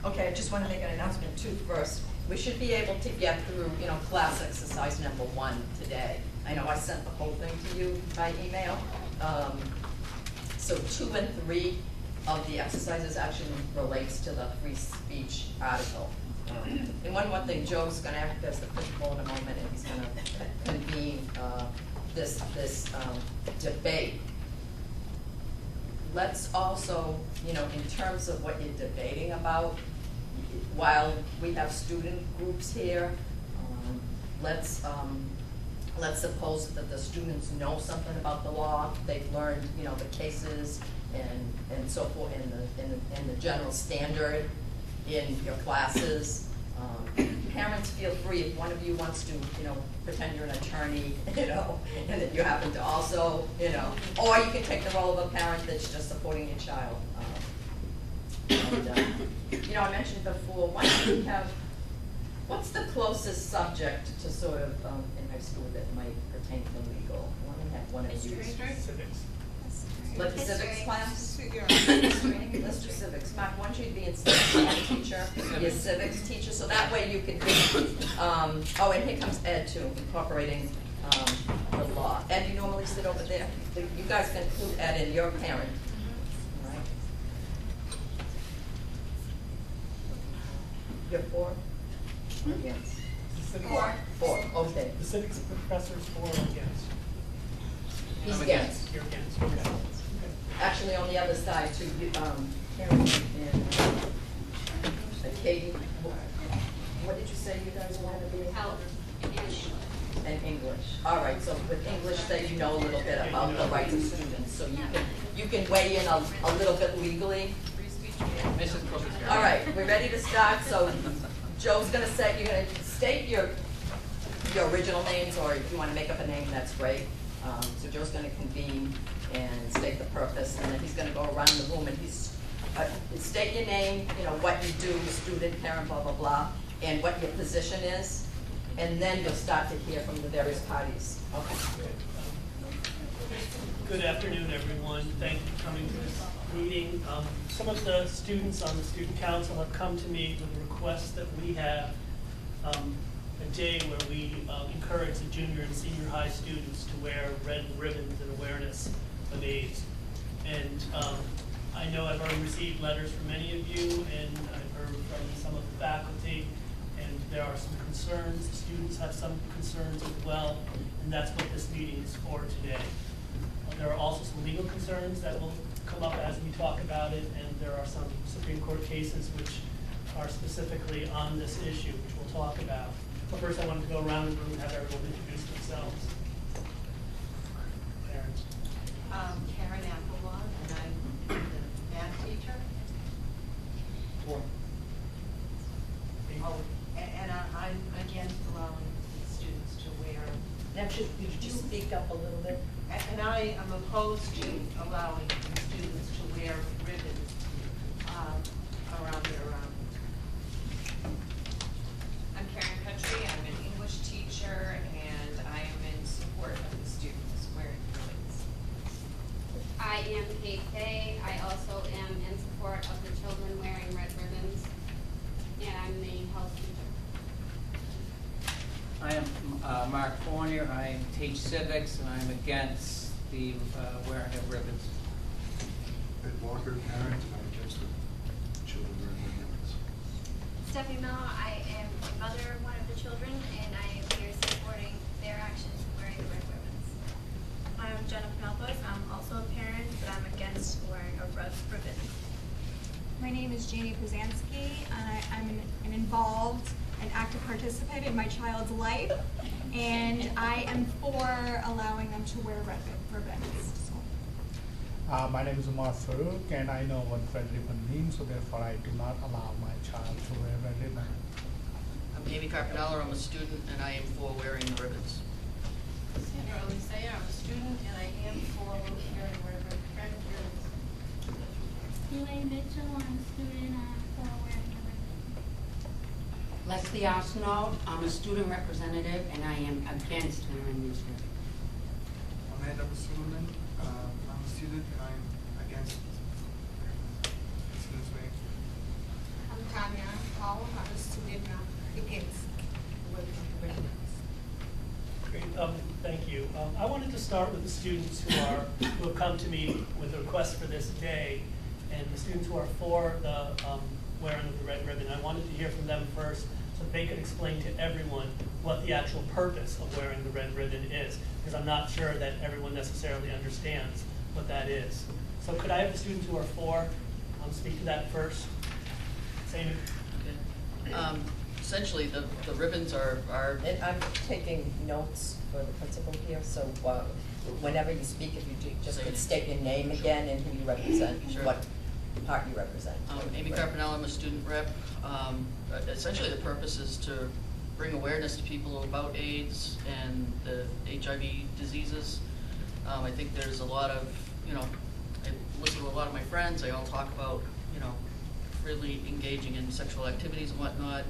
Okay, I just want to make an announcement too first. We should be able to get through, class exercise number 1 today. I know I sent the whole thing to you by email. So 2 and 3 of the exercises actually relates to the free speech article. And one more thing, Joe's gonna act as the principal in a moment, and he's gonna convene this debate. Let's also, in terms of what you're debating about, while we have student groups here, let's suppose that the students know something about the law, they've learned, the cases and so forth, in the general standard in your classes. Parents, feel free, if one of you wants to, pretend you're an attorney, and that you happen to also, or you can take the role of a parent that's just supporting your child. I mentioned before, what's the closest subject to sort of, in high school that might pertain to legal? I want to have one of you. Civics. Like the civics class? Let's do civics. Mark, why don't you be a civics teacher, be a civics teacher, so that way you could be, and here comes Ed too, incorporating the law. Ed, you normally sit over there. You guys can include Ed and your parent. All right. You're 4? Against? 4, okay. The civics professor's for or against? He's against. You're against, okay. Actually, on the other side too, Karen and Katie, what did you say you guys wanted to be? Health And English. All right, so with English, then you know a little bit about the rights of students, so you can weigh in a little bit legally. All right, we're ready to start. So Joe's gonna say, you're gonna state your original names, or if you want to make up a name, that's great. So Joe's going to convene and state the purpose, and then he's going to go around the room and state your name, what you do, student, parent, blah, blah, blah, and what your position is, and then you'll start to hear from the various parties. Okay. Good afternoon, everyone. Thank you for coming to this meeting. Some of the students on the student council have come to me with a request that we have a day where we encourage the junior and senior high students to wear red ribbons in awareness of AIDS. And I know I've already received letters from many of you, and I've heard from some of the faculty, and there are some concerns. The students have some concerns as well, and that's what this meeting is for today. There are also some legal concerns that will come up as we talk about it, and there are some Supreme Court cases which are specifically on this issue, which we'll talk about. But first, I wanted to go around the room and have everyone introduce themselves. Parents. Karen Applewad, and I'm the math teacher. Four. Oh, and I'm against allowing students to wear. Now, could you just speak up a little bit? And I am opposed to allowing students to wear ribbons around their I'm Karen Country. I'm an English teacher, and I am in support of the students wearing ribbons. I am Kate Kay. I also am in support of the children wearing red ribbons, and I'm the health teacher. I am Mark Fournier. I teach civics, and I'm against the wearing of ribbons. Ed Walker, parent, and I'm against the children wearing red ribbons. Stephanie Miller, I am a mother of one of the children, and I am here supporting their actions wearing the red ribbons. I'm Jenna Penelpos. I'm also a parent, but I'm against wearing a red ribbon. My name is Janie Pazanski, and I'm an involved and active participant in my child's life, and I am for allowing them to wear red ribbons. My name is Umar Farouk, and I know what red ribbon means, so therefore I do not allow my child to wear red ribbon. I'm Amy Carpinello. I'm a student, and I am for wearing the ribbons. Sandra Elisea, I'm a student, and I am for wearing red ribbons. Elaine Mitchell, I'm a student, I'm for wearing the ribbon. Leslie Arsenault, I'm a student representative, and I am against wearing these ribbons. Amanda Musulman, I'm a student, and I'm against students wearing. I'm Tanya start with the students who have come to me with a request for this day, and the students who are for the wearing of the red ribbon. I wanted to hear from them first, so they could explain to everyone what the actual purpose of wearing the red ribbon is, because I'm not sure that everyone necessarily understands what that is. So could I have the students who are for speak to that first? Amy? Okay. Essentially, the ribbons are And I'm taking notes for the principal here, so whenever you speak, if you just could state your name again and who you represent, Sure. what part you represent. Amy Carpinello, I'm a student rep. Essentially, the purpose is to bring awareness to people about AIDS and the HIV diseases. I think there's a lot of, I listen to a lot of my friends, they all talk about, really engaging in sexual activities and whatnot.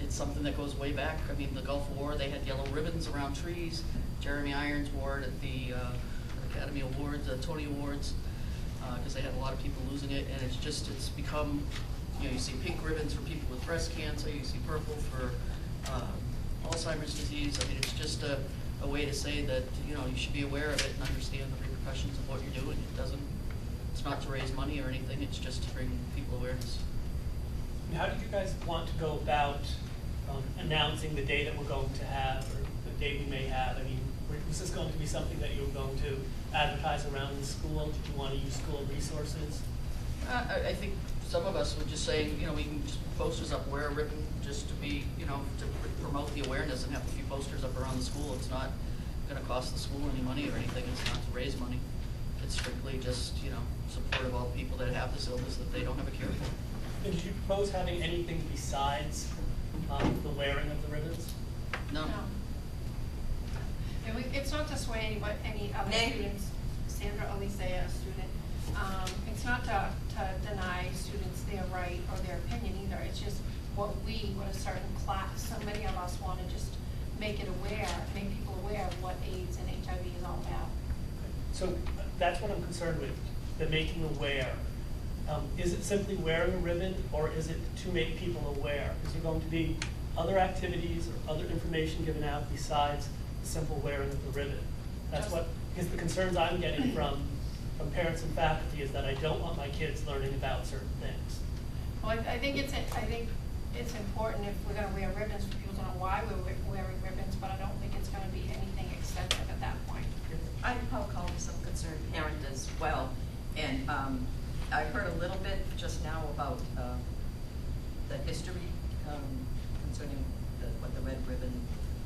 It's something that goes way back. I mean, the Gulf War, they had yellow ribbons around trees. Jeremy Irons wore it at the Academy Awards, Tony Awards, because they had a lot of people losing it, and it's become, you see pink ribbons for people with breast cancer, you see purple for Alzheimer's disease. I mean, it's just a way to say that, you should be aware of it and understand the repercussions of what you're doing. It's not to raise money or anything, it's just to bring people awareness. And how did you guys want to go about announcing the day that we're going to have, or the day we may have? I mean, was this going to be something that you were going to advertise around the school? Did you want to use school resources? I think some of us would just say, we can just put posters up, wear a ribbon, just to be, to promote the awareness and have a few posters up around the school. It's not going to cost the school any money or anything. It's not to raise money. It's strictly just, support of all the people that have this illness that they don't have a cure for. And did you propose having anything besides the wearing of the ribbons? No. And it's not to sway any other students. Sandra Olisea, a student. It's not to deny students their right or their opinion either. It's just what a certain class, so many of us want to just make people aware of what AIDS and HIV is all about. So that's what I'm concerned with, the making aware. Is it simply wearing a ribbon, or is it to make people aware? Is there going to be other activities or other information given out besides the simple wearing of the ribbon? Because the concerns I'm getting from parents and faculty is that I don't want my kids learning about certain things. Well, I think it's important if we're going to wear ribbons for people to know why we're wearing ribbons, but I don't think it's going to be anything extensive at that point. I'm Paul Collins, I'm a concerned parent as well, and I heard a little bit just now about the history concerning what the red ribbon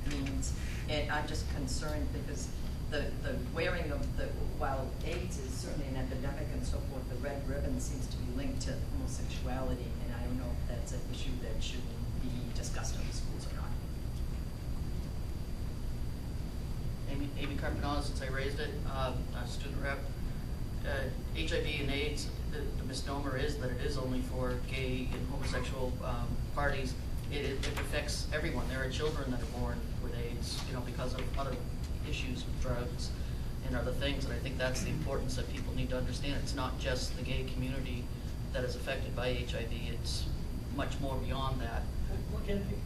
means, and I'm just concerned because the wearing of while AIDS is certainly an epidemic and so forth, the red ribbon seems to be linked to homosexuality, and I don't know if that's an issue that should be discussed in the schools or not. Amy Carpinello, since I raised it, a student rep. HIV and AIDS, the misnomer is that it is only for gay and homosexual parties. It affects everyone. There are children that are born with AIDS, because of other issues with drugs and other things, and I think that's the importance that people need to understand. It's not just the gay community that is affected by HIV, it's much more beyond that.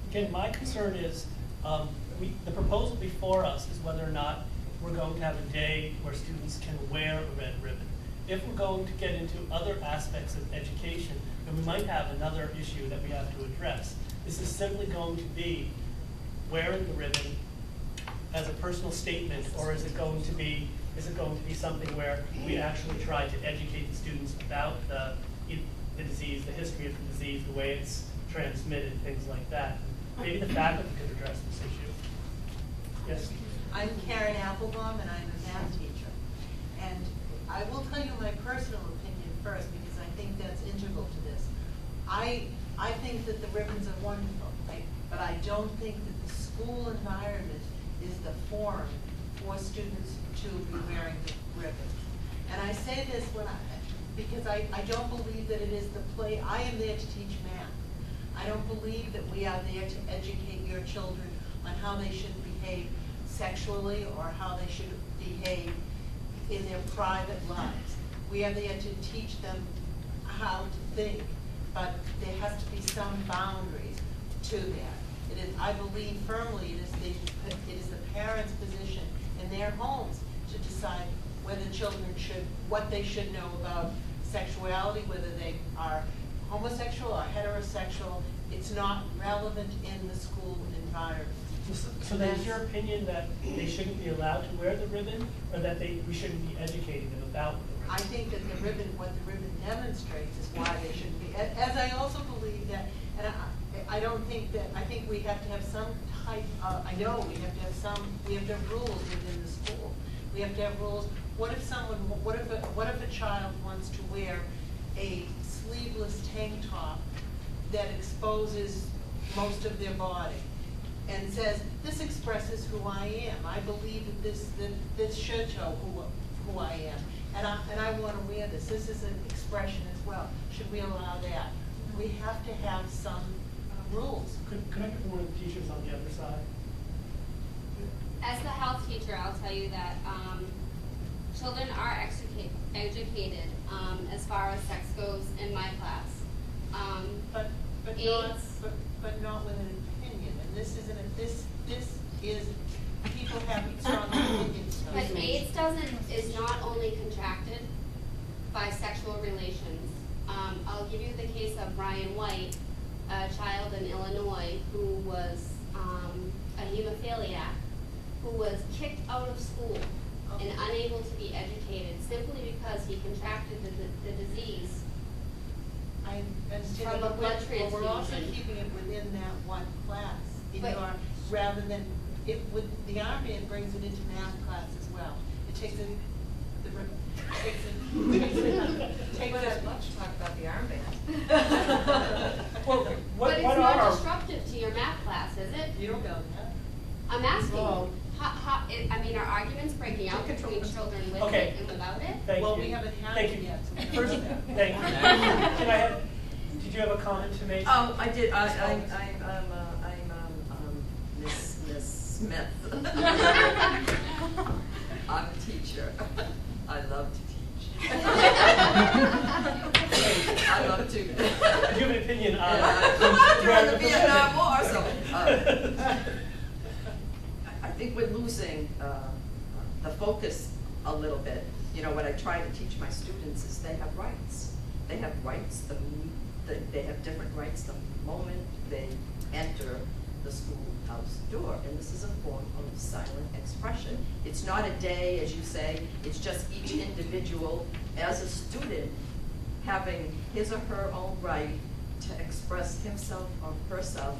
Again, my concern is the proposal before us is whether or not we're going to have a day where students can wear a red ribbon. If we're going to get into other aspects of education, then we might have another issue that we have to address. This is simply going to be wearing the ribbon as a personal statement, or is it going to be something where we actually try to educate the students about the disease, the history of the disease, the way it's transmitted, things like that? Maybe the faculty could address this issue. Yes? I'm Karen Applebaum, and I'm a math teacher. And I will tell you my personal opinion first, because I think that's integral to this. I think that the ribbons are wonderful, but I don't think that the school environment is the forum for students to be wearing the ribbon. And I say this because I don't believe that it is the play. I am there to teach math. I don't believe that we are there to educate your children on how they should behave sexually or how they should behave in their private lives. We are there to teach them how to think, but there has to be some boundaries to that. I believe firmly it is the parent's position in their homes to decide whether children what they should know about sexuality, whether they are homosexual or heterosexual. It's not relevant in the school environment. So then is your opinion that they shouldn't be allowed to wear the ribbon, or that we shouldn't be educating them about the ribbon? I think that what the ribbon demonstrates is why they shouldn't be. As I also believe that, and I don't think that, I think we have to have some type of, I know we have to have rules within the school. We have to have rules. What if a child wants to wear a sleeveless tank top that exposes most of their body and says, this expresses who I am. I believe that this should show who I am. And I want to wear this. This is an expression as well. Should we allow that? We have to have some rules. Could I get one of the teachers on the other side? As the health teacher, I'll tell you that children are educated as far as sex goes in my class. But not with an opinion. And this is people have strong opinions. But AIDS is not only contracted by sexual relations. I'll give you the case of Brian White, a child in Illinois who was a hemophiliac, who was kicked out of school and unable to be educated simply because he contracted the disease from a blood transfusion. But we're also keeping it within that one class, rather than the armband brings it into math class as well. It takes it. I'd love to talk about the armband. But it's not disruptive to your math class, is it? You don't know that. I'm asking. Are arguments breaking out between children with it and without it? We haven't had it yet. First, thank you. Did you have a comment to make? Oh, I did. I'm Miss Smith. I'm a teacher. I love to teach. I love to. Do you have an opinion on? During the Vietnam War, so. I think we're losing the focus a little bit. You know, what I try to teach my students is they have rights. They have rights. They have different rights the moment they enter the schoolhouse door, and this is a form of silent expression. It's not a day, as you say. It's just each individual, as a student, having his or her own right to express himself or herself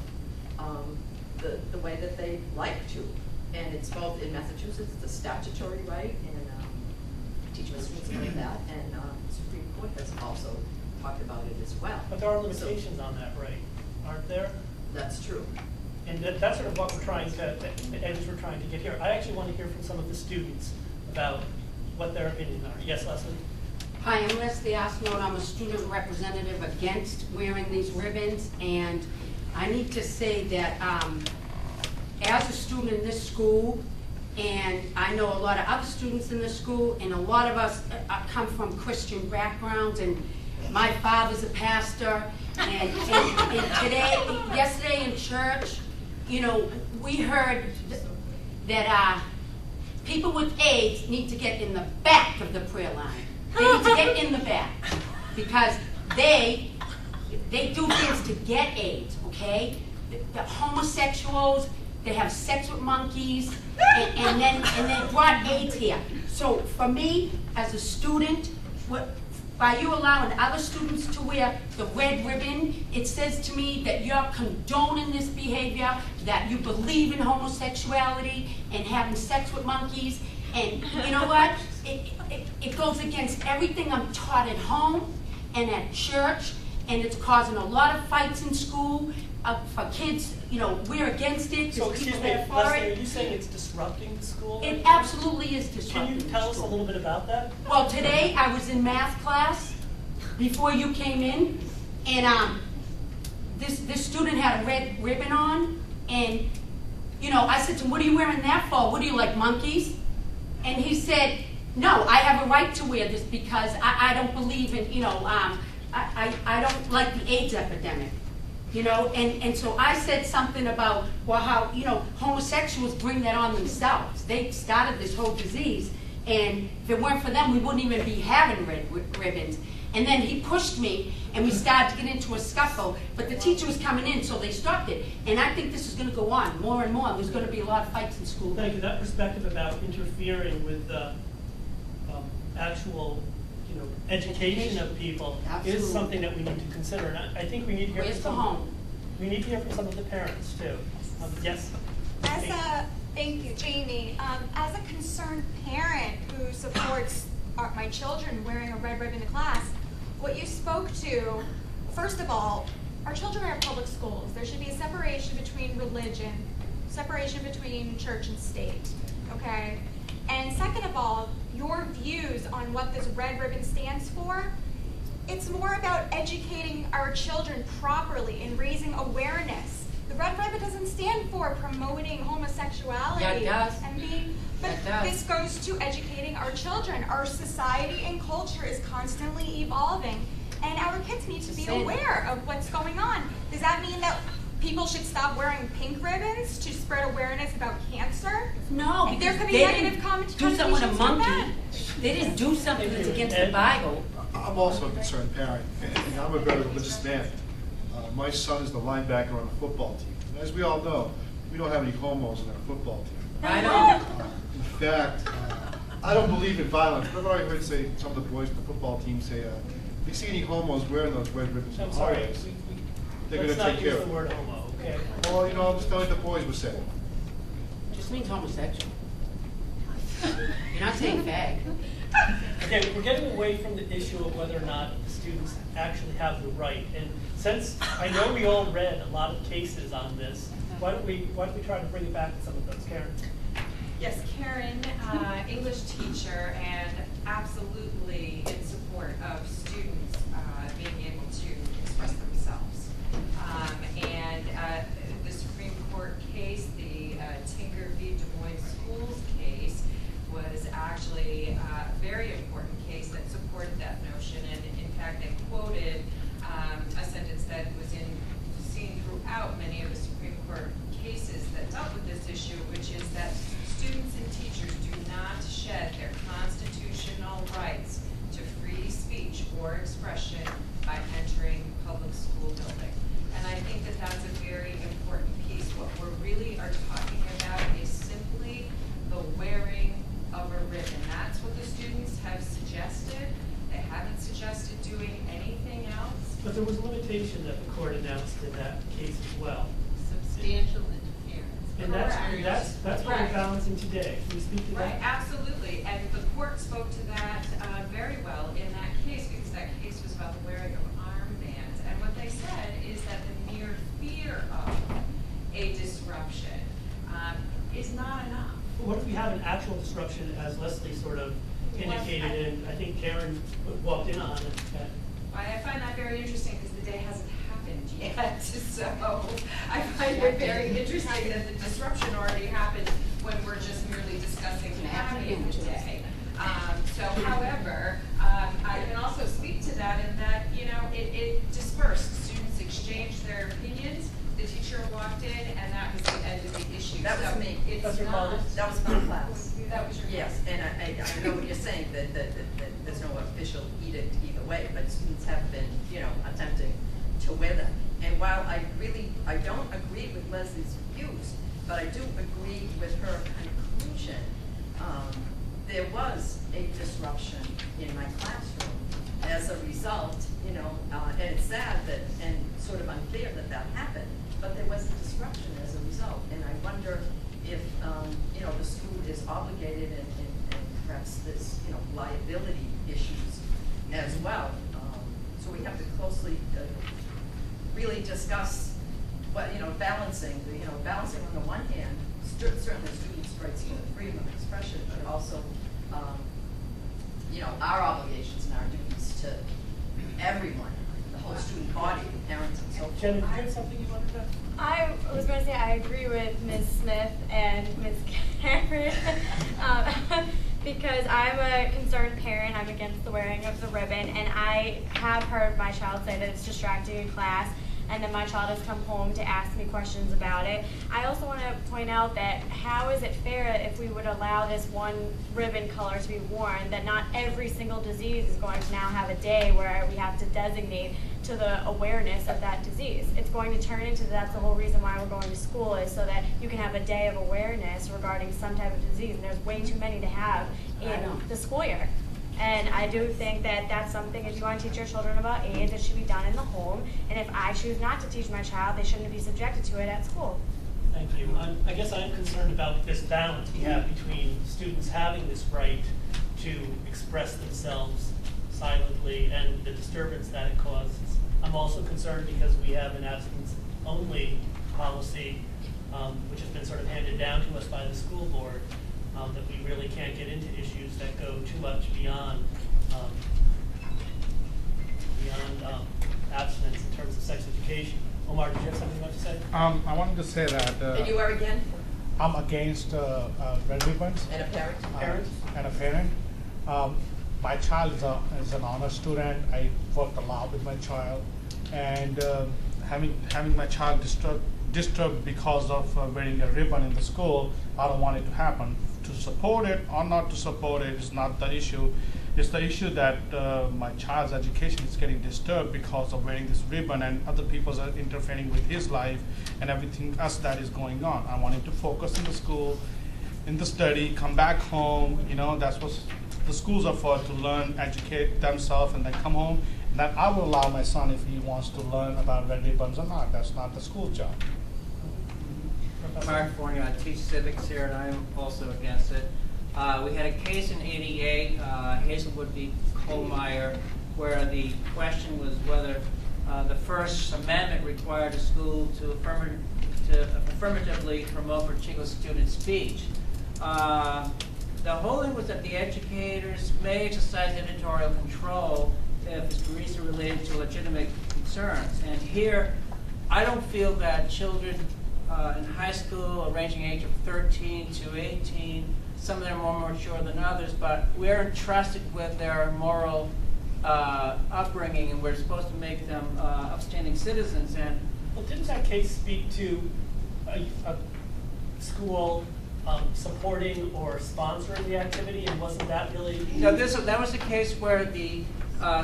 the way that they like to. And it's both in Massachusetts, it's a statutory right, and I teach my students about that, and the Supreme Court has also talked about it as well. But there are limitations on that right, aren't there? That's true. And that's sort of what we're trying to get here. I actually want to hear from some of the students about what their opinions are. Yes, Leslie? Hi, I'm Leslie Osnold. I'm a student representative against wearing these ribbons, and I need to say that as a student in this school, and I know a lot of other students in this school, and a lot of us come from Christian backgrounds, and my father's a pastor, and yesterday in church, you know, we heard that people with AIDS need to get in the back of the prayer line. They need to get in the back because they do things to get AIDS, okay? The homosexuals, they have sex with monkeys, and then they brought AIDS here. So for me, as a student, by you allowing other students to wear the red ribbon, it says to me that you're condoning this behavior, that you believe in homosexuality and having sex with monkeys. And you know what? It goes against everything I'm taught at home and at church, and it's causing a lot of fights in school for kids. You know, we're against it. So excuse me, Leslie, are you saying it's disrupting the school? It absolutely is disrupting. Can you tell us a little bit about that? Well, today I was in math class before you came in, and this student had a red ribbon on, and you know, I said to him, "What are you wearing that for? What are you, like monkeys?" And he said, "No, I have a right to wear this because I don't believe in, you know, I don't like the AIDS epidemic." You know, and so I said something about, well, how, you know, homosexuals bring that on themselves. They started this whole disease, and if it weren't for them, we wouldn't even be having red ribbons. And then he pushed me, and we started to get into a scuffle, but the teacher was coming in, so they stopped it. And I think this is gonna go on more and more. There's gonna be a lot of fights in school. Thank you. That perspective about interfering with actual, you know, education of people Absolutely. is something that we need to consider. And I think we need to hear Where's from the home? We need to hear from some of the parents too. Yes. Thank you, Jamie. As a concerned parent who supports my children wearing a red ribbon to class, what you spoke to, first of all, our children are in public schools. There should be a separation between religion, separation between church and state, okay? And second of all, your views on what this red ribbon stands for, it's more about educating our children properly and raising awareness. The red ribbon doesn't stand for promoting homosexuality. Yeah, it does. But It does. this goes to educating our children. Our society and culture is constantly evolving, and our kids need to be aware of what's going on. Does that mean that people should stop wearing pink ribbons to spread awareness about cancer? No, There because could be they negative didn't do something with a connotations from monkey. that. They didn't do something that's against the Bible. I'm also a concerned parent, and I'm a very religious man. My son is the linebacker on the football team. And as we all know, we don't have any homos in our football team. I don't. In fact, I don't believe in violence. Remember I heard say some of the boys from the football team say, if you see any homos wearing those red ribbons in I'm the sorry. hallways, they're going to Let's take not care use of the it. word homo, okay? Well, you know, I'm just telling you what the boys were saying. Just means homosexual. You're not saying fag. Okay, we're getting away from the issue of whether or not students actually have the right. And since I know we all read a lot of cases on this, why don't we try to bring it back to some of those, Karen? Yes, Karen, English teacher, and absolutely in support of students being able to express themselves. And the Supreme Court case, the Tinker v. Des Moines Schools case, was actually a very important case that supported that notion. And in fact, they quoted a sentence that was seen throughout many of the Supreme Court cases that dealt with this issue, which is that students and teachers do not shed their constitutional rights to free speech or expression by entering public school building. And I think that that's a very important piece. What we really are talking about is simply the wearing of a ribbon. That's what the students have suggested. They haven't suggested doing anything else. But there was a limitation that the court announced in that case as well. Substantial interference. And that's what we're Right. balancing today. Can you speak to that? Right, absolutely. And the court spoke to that very well in that case, because that case was about the wearing of armbands. And what they said is that the mere fear of a disruption is not enough. What if we have an actual disruption, as Leslie sort of indicated, and I think Karen walked in on it? I find that very interesting because the day hasn't happened yet. So I find it very interesting that the disruption already happened when we're just merely discussing having the day. However, I can also speak to that in that, you know, it dispersed. Students exchanged their opinions. The teacher walked in, and that was the end of the issue. That was So me. It's That's your not. comment? That was my class. That was your Yes, and I know what you're saying, that there's no official edict either way, but students have been, you know, attempting to wear them. And while I don't agree with Leslie's views, but I do agree with her conclusion. There was a disruption in my classroom as a result, you know, and it's sad that, and sort of unfair that that happened, but there was a disruption as a result. And I wonder if, you know, the school is obligated and perhaps there's, you know, liability issues as well. So we have to closely really discuss what, you know, balancing on the one hand, certainly students' rights to freedom of expression, but also, you know, our obligations and our duties to everyone, the whole student body, the parents and so forth. Jenny, do you have something you wanted to? I was going to say I agree with Ms. Smith and Ms. Karen because I'm a concerned parent. I'm against the wearing of the ribbon, and I have heard my child say that it's distracting in class. and then my child has come home to ask me questions about it. I also want to point out that how is it fair if we would allow this one ribbon color to be worn, that not every single disease is going to now have a day where we have to designate to the awareness of that disease. It's going to turn into, that's the whole reason why we're going to school, is so that you can have a day of awareness regarding some type of disease, and there's way too many to have in the school year. And I do think that that's something, if you want to teach your children about AIDS, it should be done in the home, and if I choose not to teach my child, they shouldn't be subjected to it at school. Thank you. I guess I'm concerned about this balance we have between students having this right to express themselves silently and the disturbance that it causes. I'm also concerned because we have an abstinence-only policy, which has been sort of handed down to us by the school board, that we really can't get into issues that go too much beyond abstinence in terms of sex education. Omar, did you have something you want to say? I wanted to say that. And you are again? I'm against red ribbons. And a parent? And a parent. My child is an honor student. I worked a lot with my child, and having my child disturbed because of wearing a ribbon in the school, I don't want it to happen. To support it or not to support it is not the issue. It's the issue that my child's education is getting disturbed because of wearing this ribbon, and other people are interfering with his life and everything else that is going on. I want him to focus in the school, in the study, come back home. You know, that's what the schools are for, to learn, educate themselves, and then come home. And then I will allow my son if he wants to learn about red ribbons or not. That's not the school job. Mark Forney, I teach civics here, and I'm also against it. We had a case in '88, Hazelwood v. Kohlmeyer, where the question was whether the First Amendment required a school to affirmatively promote particular student speech. The whole thing was that the educators may exercise editorial control if it's reason related to legitimate concerns. And here, I don't feel that children in high school, ranging age of 13 to 18, some of them are more mature than others, but we're entrusted with their moral upbringing, and we're supposed to make them upstanding citizens. And well, didn't that case speak to a school supporting or sponsoring the activity, and wasn't that really? No, that was the case where the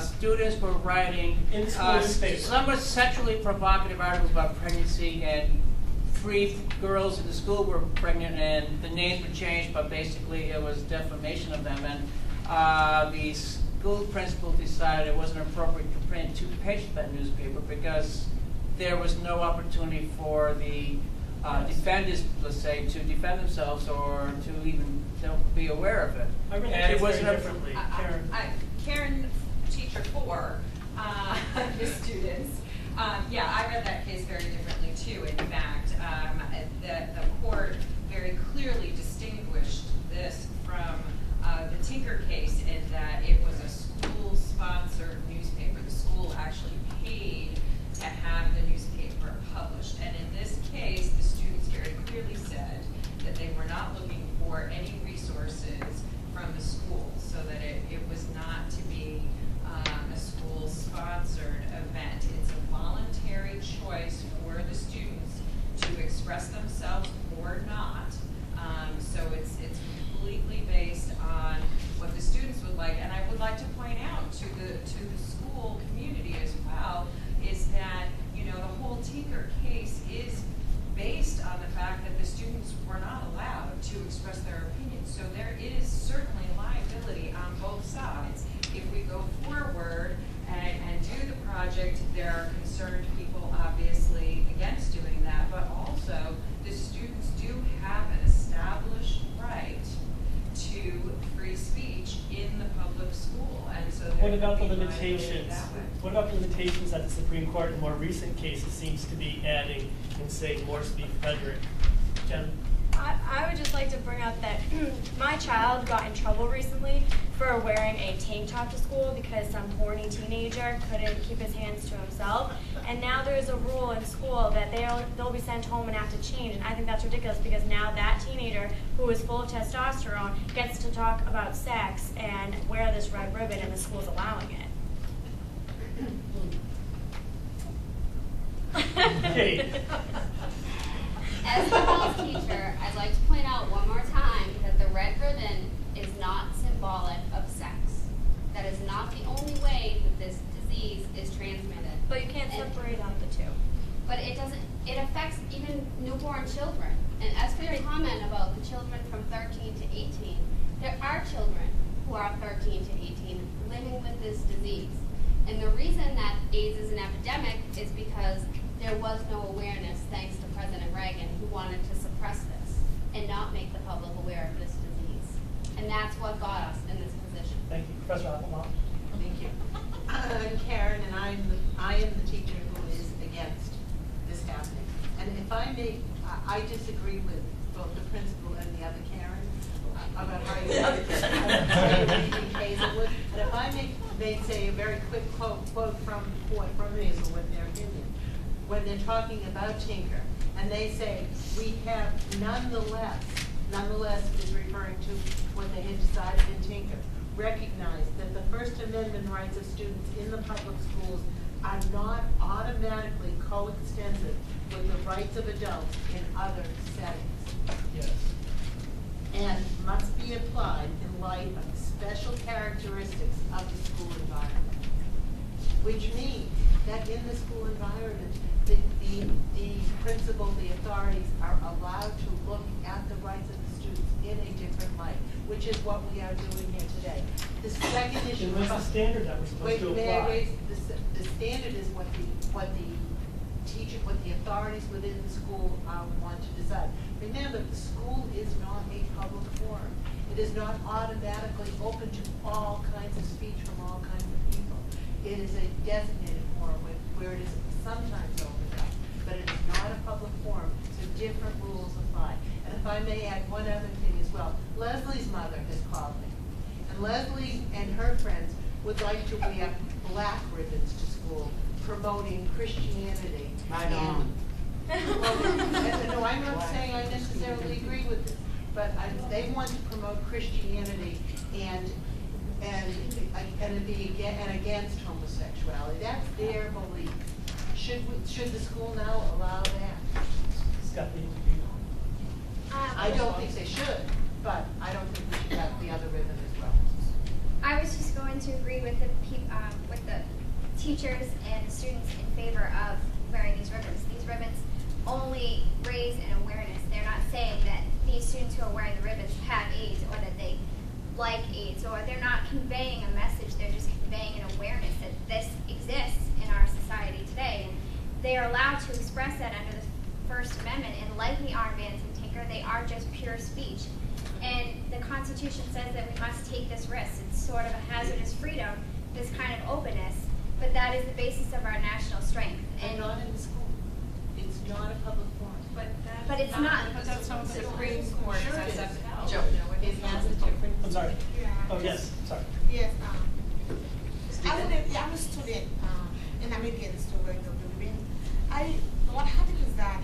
students were writing in the school newspaper. Somewhat sexually provocative articles about pregnancy, and 3 girls in the school were pregnant, and the names were changed, but basically it was defamation of them. And the school principal decided it wasn't appropriate to print 2 pages of that newspaper because there was no opportunity for the defendants, let's say, to defend themselves or to even be aware of it. I read and it it wasn't differently. Karen. Karen, teacher 4, his students. Yeah, I read that case very differently too. In fact, the court very clearly distinguished this from the Tinker case in that it was a school-sponsored newspaper. The school actually paid to have the newspaper published. And in this case, the students very clearly said that they were not looking for any resources from the school, so that it was not to be a school-sponsored event. It's a voluntary choice for the students to express themselves or not. So it's completely based on what the students would like. And I would like to point out to the school community as well is that, you know, the whole Tinker case is based on the fact that the students were not allowed to express their opinions. So there is certainly liability on both sides. If we go forward and do the project, there are concerned people obviously against doing that, but also the students do have an established right to free speech in the public school. And so what about the limitations? What about the limitations that the Supreme Court in more recent cases seems to be adding in, say, Moresby, Frederick? Jen? I would just like to bring up that my child got in trouble recently for wearing a tank top to school because some horny teenager couldn't keep his hands to himself. And now there's a rule in school that they'll be sent home and have to change. And I think that's ridiculous because now that teenager who is full of testosterone gets to talk about sex and wear this red ribbon, and the school's allowing it. Kate. As the health teacher, I'd like to point out one more time that the red ribbon is not symbolic of sex. That is not the only way that this disease is transmitted. But you can't separate out the two. But it doesn't, it affects even newborn children. And as for your comment about the children from 13 to 18, there are children who are 13 to 18 living with this disease. And the reason that AIDS is an epidemic is because there was no awareness, thanks to President Reagan, who wanted to suppress this and not make the public aware of this disease. And that's what got us in this position. Thank you. Professor Applebaum. Thank you. I'm Karen, and I am the teacher who is against this happening. And if I may, I disagree with both the principal and the other Karen about how you read Hazelwood. And if I may say a very quick quote from Hazelwood, their opinion, when they're talking about Tinker, and they say, we have nonetheless is referring to what they had decided in Tinker, recognize that the First Amendment rights of students in the public schools are not automatically coextensive with the rights of adults in other settings. Yes. And must be applied in light of the special characteristics of the school environment. Which means that in the school environment, the principal, the authorities are allowed to look at the rights of the students in a different light, which is what we are doing here today. The second issue. What's the standard that we're supposed to apply? May I raise, the standard is what the authorities within the school want to decide. Remember, the school is not a public forum. It is not automatically open to all kinds of speech from all kinds of people. It is a designated forum where it is sometimes opened up, but it is not a public forum, so different rules apply. And if I may add one other thing as well, Leslie's mother has called me, and Leslie and her friends would like to wear black ribbons to school, promoting Christianity. Right on. No, I'm not saying I necessarily agree with this, but they want to promote Christianity and against homosexuality. That's their belief. Should the school now allow that? Stephanie. I don't think they should, but I don't think we should have the other ribbon as well. I was just going to agree with the teachers and the students in favor of wearing these ribbons. These ribbons only raise an awareness. They're not saying that these students who are wearing the ribbons have AIDS or that they like AIDS, or they're not conveying a message. They're just conveying an awareness that this exists in our society today. And they are allowed to express that under the First Amendment, and like the armbands and Tinker, they are just pure speech. And the Constitution says that we must take this risk. It's sort of a hazardous freedom, this kind of openness, but that is the basis of our national strength. And not in the school. It's not a public forum. But it's not. But that's how the Supreme Court Sure says it that. is. Joe. It has a different. I'm sorry. Yeah. Oh, yes, sorry. Yes, I'm a student, and I'm against the wearing of the ribbon. What happened is that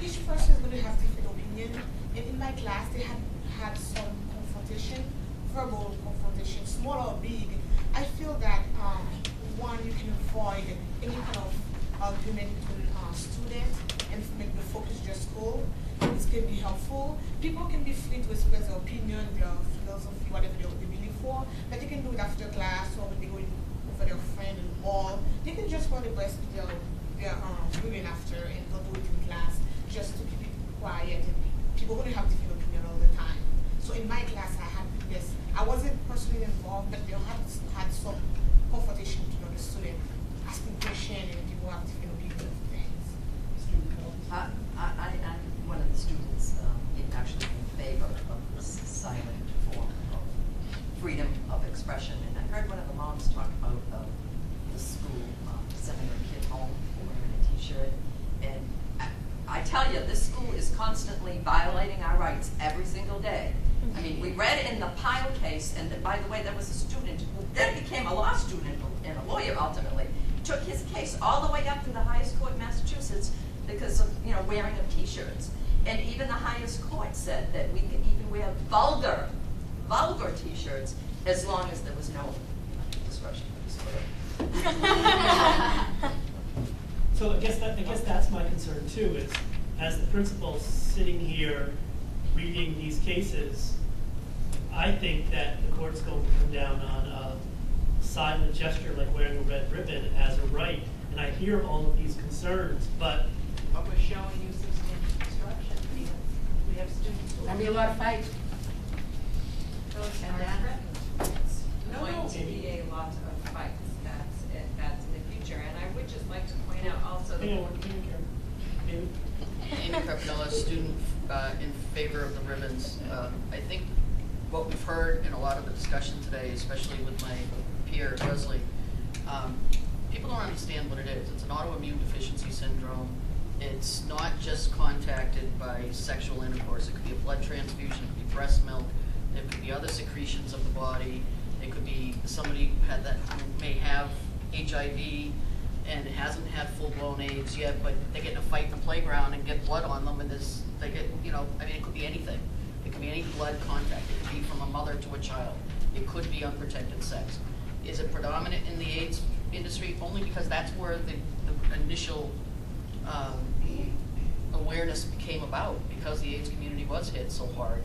each person is going to have different opinion, and in my class they had some confrontation, verbal confrontation, small or big. I feel that one, you can avoid any kind of argument between students and make the focus just school. This can be helpful. People can be free to express their opinion, their philosophy, whatever they believe for, but they can do it after class or when they go over their friend and all. They can just wear the best their ribbon after and not do it in class, just to keep it quiet. And people wouldn't have different opinion all the time. So in my class, I had this. I wasn't personally involved, but they had some confrontation between the student asking questions, and people have different opinions of things. I'm one of the students actually in favor of this silent form of freedom of expression. And I heard one of the moms talk about the school sending her kid home for wearing a t-shirt. And I tell you, this school is constantly violating our rights every single day. I mean, we read in the Pyle case, and by the way, there was a student who then became a law student and a lawyer ultimately, took his case all the way up to the highest court in Massachusetts because of, wearing of t-shirts. And even the highest court said that we could even wear vulgar t-shirts as long as there was no discretion for this So I guess that's my concern too, is as the principal sitting here reading these cases, I think that the court's going to come down on a silent gesture like wearing a red ribbon as a right. And I hear all of these concerns, but But we're showing you substantial instruction. We have students who. There'll be a lot of fights. And then. Going to be a lot of fights, that's in the future, and I would just like to point out also the board. Amy Carpinella, student in favor of the ribbons. I think what we've heard in a lot of the discussion today, especially with my peer Leslie, people don't understand what it is. It's an autoimmune deficiency syndrome. It's not just contacted by sexual intercourse. It could be a blood transfusion, it could be breast milk, there could be other secretions of the body. It could be somebody who may have HIV and hasn't had full-blown AIDS yet, but they get in a fight in the playground and get blood on them, and they get, it could be anything. It could be any blood contact. It could be from a mother to a child. It could be unprotected sex. Is it predominant in the AIDS industry? Only because that's where the initial awareness came about, because the AIDS community was hit so hard.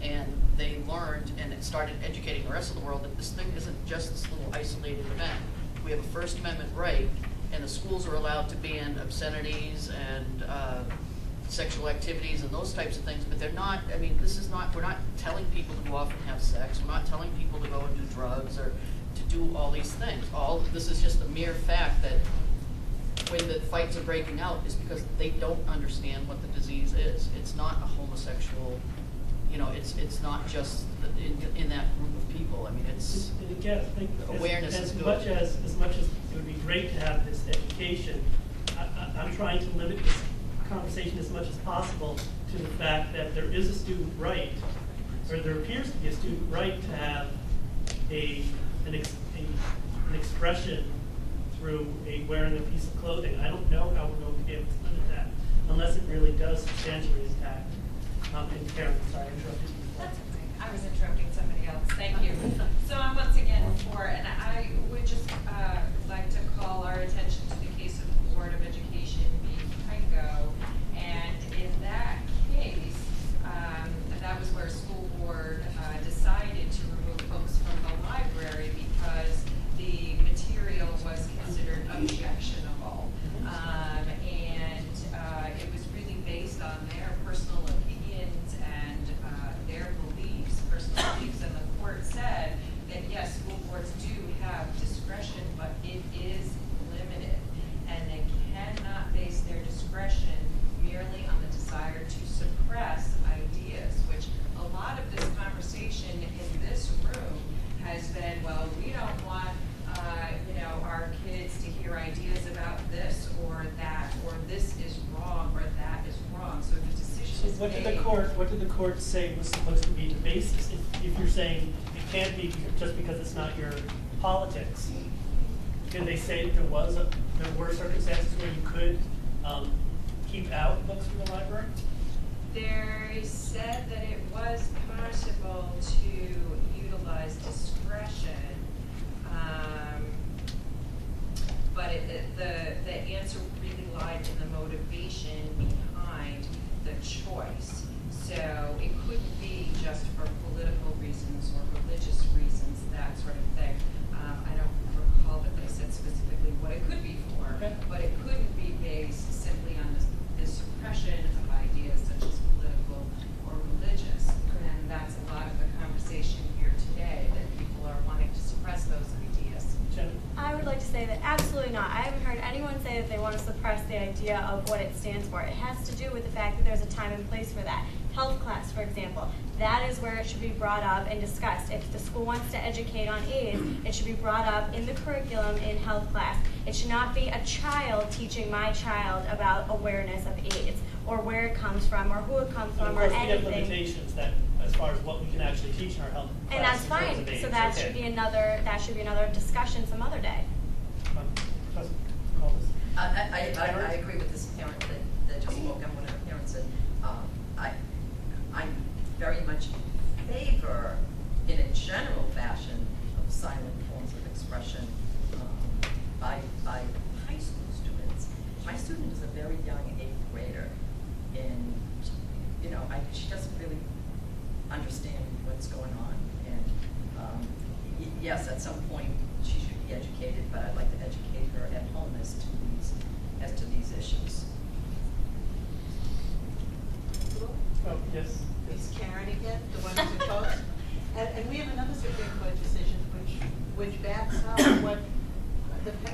And they learned, and it started educating the rest of the world, that this thing isn't just this little isolated event. We have a First Amendment right, and the schools are allowed to ban obscenities and sexual activities and those types of things, but they're not, we're not telling people to go off and have sex. We're not telling people to go and do drugs or to do all these things. This is just a mere fact that when the fights are breaking out is because they don't understand what the disease is. It's not a homosexual, it's not just in that group of people. It's and again, I think awareness as is good. much as it would be great to have this education, I'm trying to limit this conversation as much as possible to the fact that there is a student right, or there appears to be a student right to have an expression through wearing a piece of clothing. I don't know how we're going to be able to limit that unless it really does substantially impact. And Karen, sorry, I interrupted you. That's okay. I was interrupting somebody else. Thank you. So I'm once again for, and I would just like to call our attention to the case of the Board of Education v. Pico. And in that case, that was where a school board decided to remove books from the library because the material was considered objectionable. And it was really based on their personal opinions and their beliefs, personal beliefs, and the court said that yes, school boards do have discretion, but it is limited, and they cannot base their discretion merely on the desire to suppress ideas, which a lot of this conversation in this room has been, well, we don't want our kids to hear ideas about this or that, or this is wrong or that is wrong. So the decision is What did made. what did the court say was supposed to be the basis? If you're saying it can't be just because it's not your politics, did they say that there were circumstances where you could keep out books from the library? They said that it was possible to utilize discretion, but the answer really lied in the motivation behind the choice. So it couldn't be just for political reasons or religious reasons, that sort of thing. I don't recall that they said specifically what it could be for, but it couldn't be based simply on the suppression of ideas such as political or religious. And that's a lot of the conversation here today, that people are wanting to suppress those ideas. I would like to say that absolutely not. I haven't heard anyone say that they want to suppress the idea of what it stands for. It has to do with the fact that there's a time and place for that. Health class, for example, that is where it should be brought up and discussed. If the school wants to educate on AIDS, it should be brought up in the curriculum in health class. It should not be a child teaching my child about awareness of AIDS, or where it comes from, or who it comes from, or Of course, anything. we have limitations that, as far as what we can actually teach in our health class. And that's in terms fine. of AIDS. So that Okay. should be another discussion some other day. Professor Collins? I agree with this parent that just spoke, and what her parent said. I'm very much in favor, in a general fashion, of silent forms of expression by high school students. My she doesn't really understand what's going on. And yes, at some point she should be educated, but I'd like to educate her at home as to these issues. Oh, yes. It's Karen again, the one who's opposed. And we have another Supreme Court decision which backs up what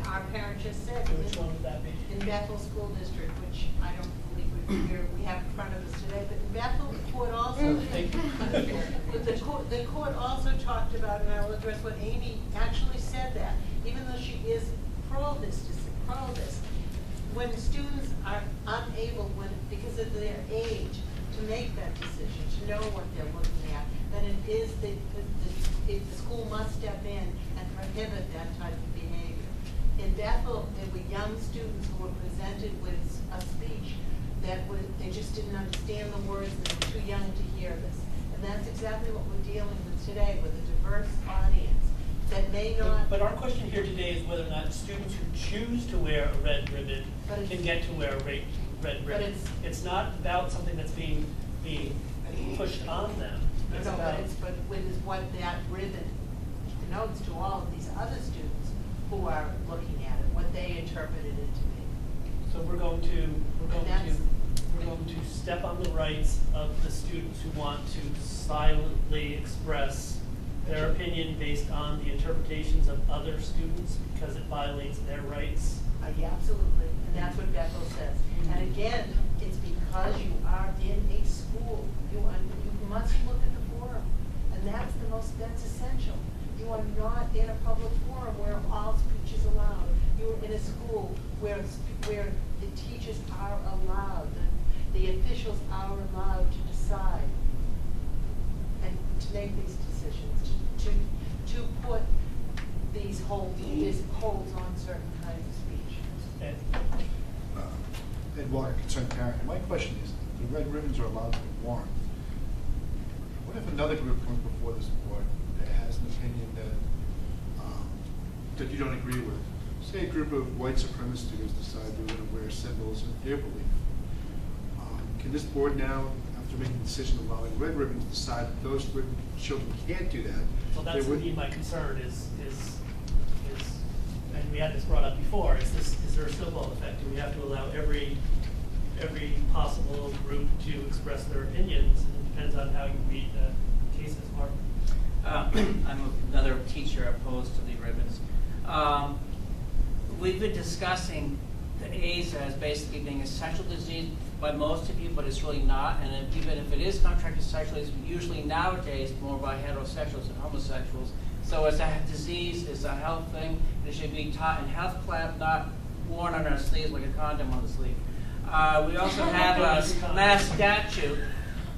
our parent just said. Which one would that be? In Bethel School District, which I don't believe we have in front of us today, but in Bethel, the court also, the court also talked about, and I will address what Amy actually said, that even though she is pro this, when students are unable, because of their age, to make that decision, to know what they're looking at, then it is the school must step in and prohibit that type of behavior. In Bethel, there were young students who were presented with a speech that they just didn't understand the words and they were too young to hear this. And that's exactly what we're dealing with today, with a diverse audience that may not. But our question here today is whether or not students who choose to wear a red ribbon can get to wear a red ribbon. It's not about something that's being pushed on them. It's about but it's what that ribbon denotes to all of these other students who are looking at it, what they interpreted it to be. So we're going to step on the rights of the students who want to silently express their opinion based on the interpretations of other students because it violates their rights. Yeah, absolutely, and that's what Bethel says. And again, it's because you are in a school. You must look at the forum, and that's essential. You are not in a public forum where all speech is allowed. You are in a school where the teachers are allowed, the officials are allowed to decide and to make these decisions, to put these holds on certain kinds of speech. Ed Walker, concerned parent. My question is, the red ribbons are allowed to be worn. What if another group comes before this board that has an opinion that you don't agree with? Say a group of white supremacist students decide they're going to wear symbols of their belief. Can this board now, after making a decision allowing red ribbons, decide that those children can't do that? Well, that's indeed my concern is, and we had this brought up before, is there a snowball effect? Do we have to allow every possible group to express their opinions? It depends on how you read the cases, Mark. I'm another teacher opposed to the ribbons. We've been discussing the AIDS as basically being a sexual disease by most of you, but it's really not. And even if it is contracted sexually, it's usually nowadays more by heterosexuals and homosexuals. So it's a disease, it's a health thing. It should be taught in health class, not worn on our sleeves like a condom on the sleeve. We also have a mass statute,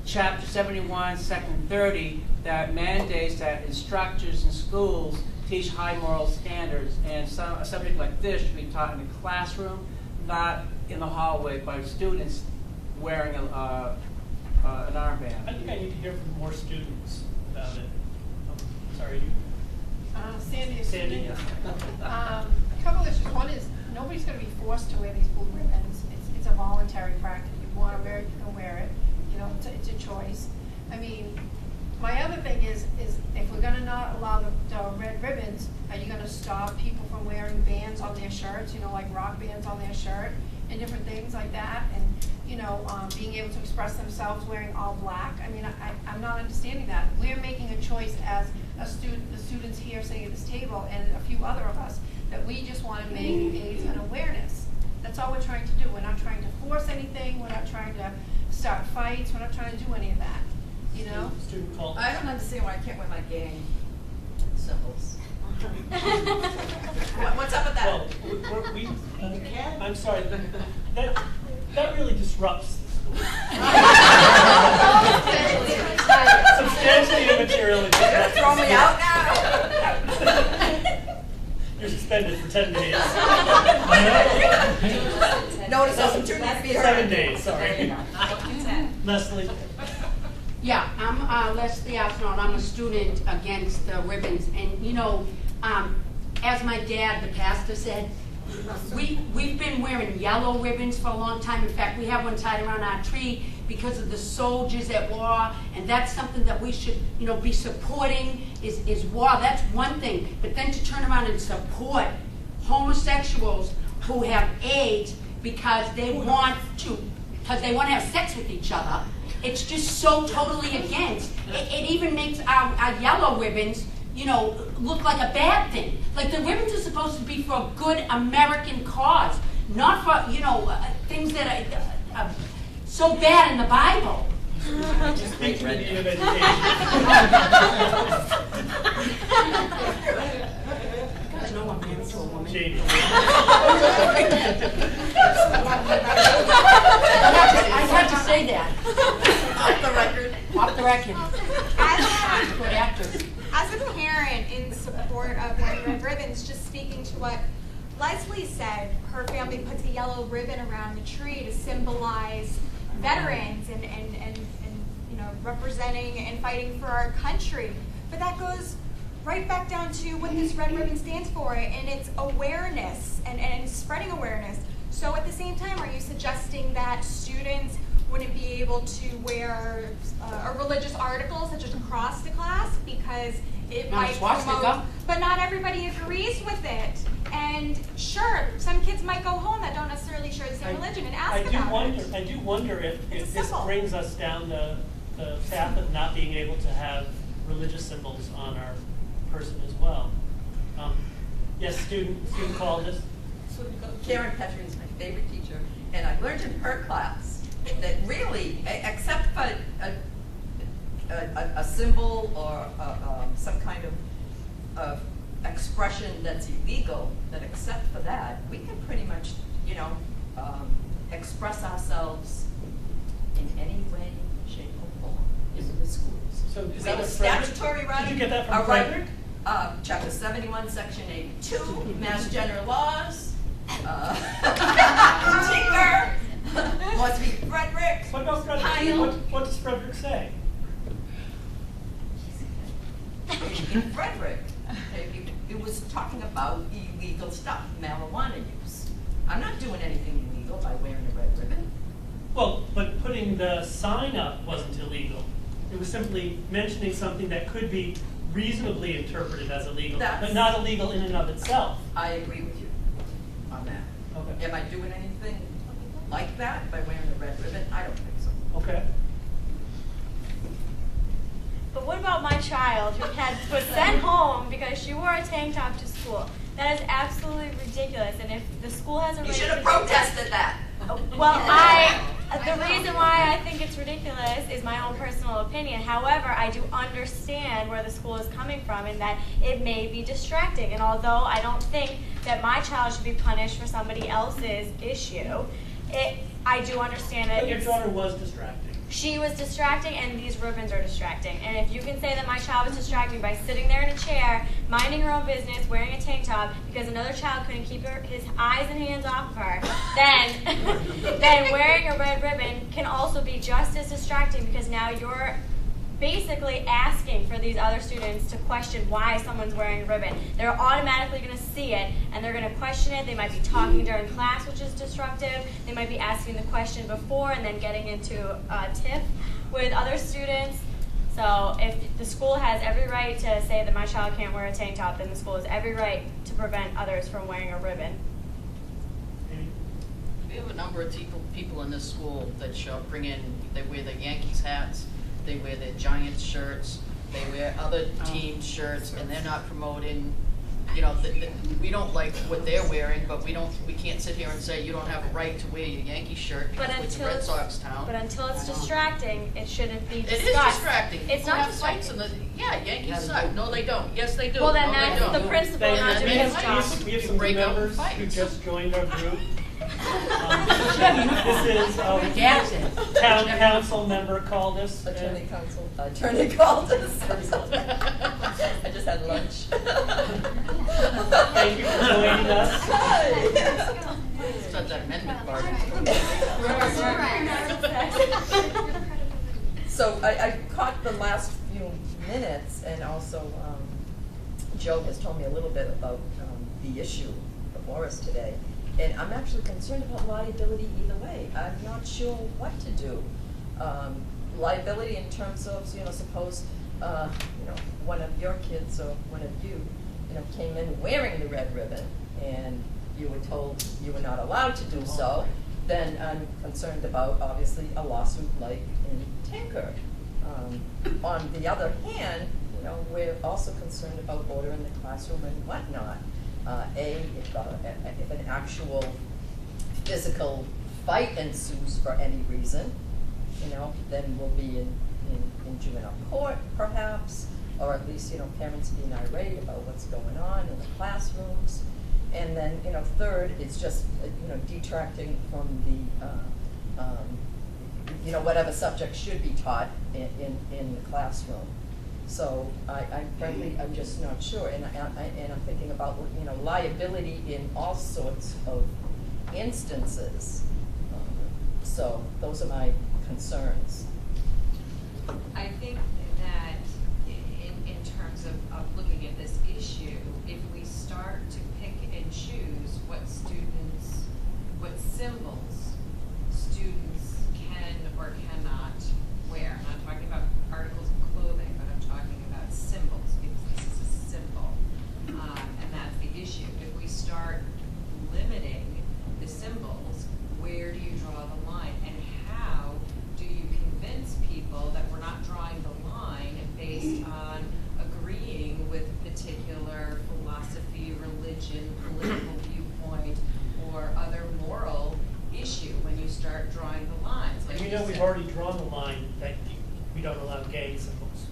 Chapter 71, Section 30, that mandates that instructors in schools teach high moral standards, and a subject like this should be taught in the classroom, not in the hallway by students wearing an armband. I think I need to hear from more students about it. Sorry, you? Sandy. Sandy, yeah. A couple issues. One is nobody's going to be forced to wear these blue ribbons. It's a voluntary practice. If you want to wear it, you can wear it. You know, it's a choice. I mean, my other thing is if we're going to not allow the red ribbons, are you going to stop people from wearing bands on their shirts, you know, like rock bands on their shirt and different things like that? And, you know, being able to express themselves wearing all black. I mean, I'm not understanding that. We're making a choice as the students here sitting at this table and a few other of us, that we just want to make AIDS an awareness. That's all we're trying to do. We're not trying to force anything. We're not trying to start fights. We're not trying to do any of that. You know? Student call. I don't understand why I can't wear my gang symbols. What's up with that? Well, I'm sorry. That really disrupts the school. Substantially immaterial. You're gonna throw me out now? You're suspended for 10 days. Notice doesn't turn your feet 7 days, sorry. Leslie. Yeah, I'm Leslie Arsenault. I'm a student against ribbons. And, you know, as my dad, the pastor, said, We've been wearing yellow ribbons for a long time. In fact, we have one tied around our tree because of the soldiers at war, and that's something that we should, be supporting is war. That's one thing. But then to turn around and support homosexuals who have AIDS because they want to have sex with each other, it's just so totally against. It even makes our yellow ribbons, look like a bad thing. Like the ribbons are supposed to be for a good American cause, not for, things that are so bad in the Bible. Speak to the Dean of Education. Guys know I'm married to a woman. Jamie. I had to say that. Off the record. Off the record. Good actors. As a parent in support of wearing red ribbons, just speaking to what Leslie said, her family puts a yellow ribbon around the tree to symbolize veterans and representing and fighting for our country. But that goes right back down to what this red ribbon stands for, and it's awareness and spreading awareness. So at the same time, are you suggesting that students wouldn't be able to wear a religious article such as a cross to class because it might promote, but not everybody agrees with it. And sure, some kids might go home that don't necessarily share the same religion and ask about it. I do wonder if this brings us down the path of not being able to have religious symbols on our person as well. Yes, student called us. Karen Petrie is my favorite teacher, and I learned in her class that really, except for a symbol or some kind of expression that's illegal, that except for that, we can pretty much, express ourselves in any way, shape, or form in the schools. So is We that have a statutory right? Did you get that from a Frederick? Right, Chapter 71, Section 82, Mass General Laws. Tinker. Must be Frederick. What about Frederick? What does Frederick say? In Frederick, it was talking about illegal stuff, marijuana use. I'm not doing anything illegal by wearing a red ribbon. Well, but putting the sign up wasn't illegal. It was simply mentioning something that could be reasonably interpreted as illegal, but not illegal in and of itself. I agree with you on that. Okay. Am I doing anything like that by wearing a red ribbon? I don't think so. Okay. But what about my child who was sent home because she wore a tank top to school? That is absolutely ridiculous. And if the school has a right, you should have protested that. Well, the reason why I think it's ridiculous is my own personal opinion. However, I do understand where the school is coming from and that it may be distracting. And although I don't think that my child should be punished for somebody else's issue, I do understand that. But your daughter was distracting. She was distracting, and these ribbons are distracting. And if you can say that my child was distracting by sitting there in a chair, minding her own business, wearing a tank top, because another child couldn't keep his eyes and hands off of her, then wearing a red ribbon can also be just as distracting, because now you're basically asking for these other students to question why someone's wearing a ribbon. They're automatically going to see it, and they're going to question it. They might be talking during class, which is disruptive. They might be asking the question before and then getting into a tiff with other students. So if the school has every right to say that my child can't wear a tank top, then the school has every right to prevent others from wearing a ribbon. We have a number of people in this school that they wear the Yankees hats, they wear their Giants shirts, they wear other team shirts, and they're not promoting, we don't like what they're wearing, but we can't sit here and say you don't have a right to wear your Yankee shirt because it's a Red Sox town. But until it's distracting, it shouldn't be discussed. It is distracting. It's People not have fights distracting. Yankees suck. No, they don't. Yes, they do. Well, then no, that's they don't. the principal not doing his job. We have some new members who just joined our group. This is town council member called us. Attorney called us. I just had lunch. Thank you for joining us. Such an amendment party. So I caught the last few minutes, and also Joe has told me a little bit about the issue of before us today. And I'm actually concerned about liability either way. I'm not sure what to do. Liability in terms of, suppose, one of your kids or one of you, came in wearing the red ribbon and you were told you were not allowed to do so, then I'm concerned about, obviously, a lawsuit like in Tinker. On the other hand, we're also concerned about order in the classroom and whatnot. If an actual physical fight ensues for any reason, then we'll be in juvenile court, perhaps, or at least, parents being irate about what's going on in the classrooms. And then, third, it's just, detracting from the, whatever subject should be taught in the classroom. So I'm just not sure, and I'm thinking about, liability in all sorts of instances. So those are my concerns. I think that in terms of looking at this issue, if we start to pick and choose what symbols students can or cannot wear, I'm not talking about articles of clothing, but I'm talking about symbols, because this is a symbol, and that's the issue. If we start limiting the symbols, where do you draw the line, and how do you convince people that we're not drawing the line based on agreeing with a particular philosophy, religion, political viewpoint, or other moral issue when you start drawing the lines? Like we've already drawn the line that we don't allow gay symbols.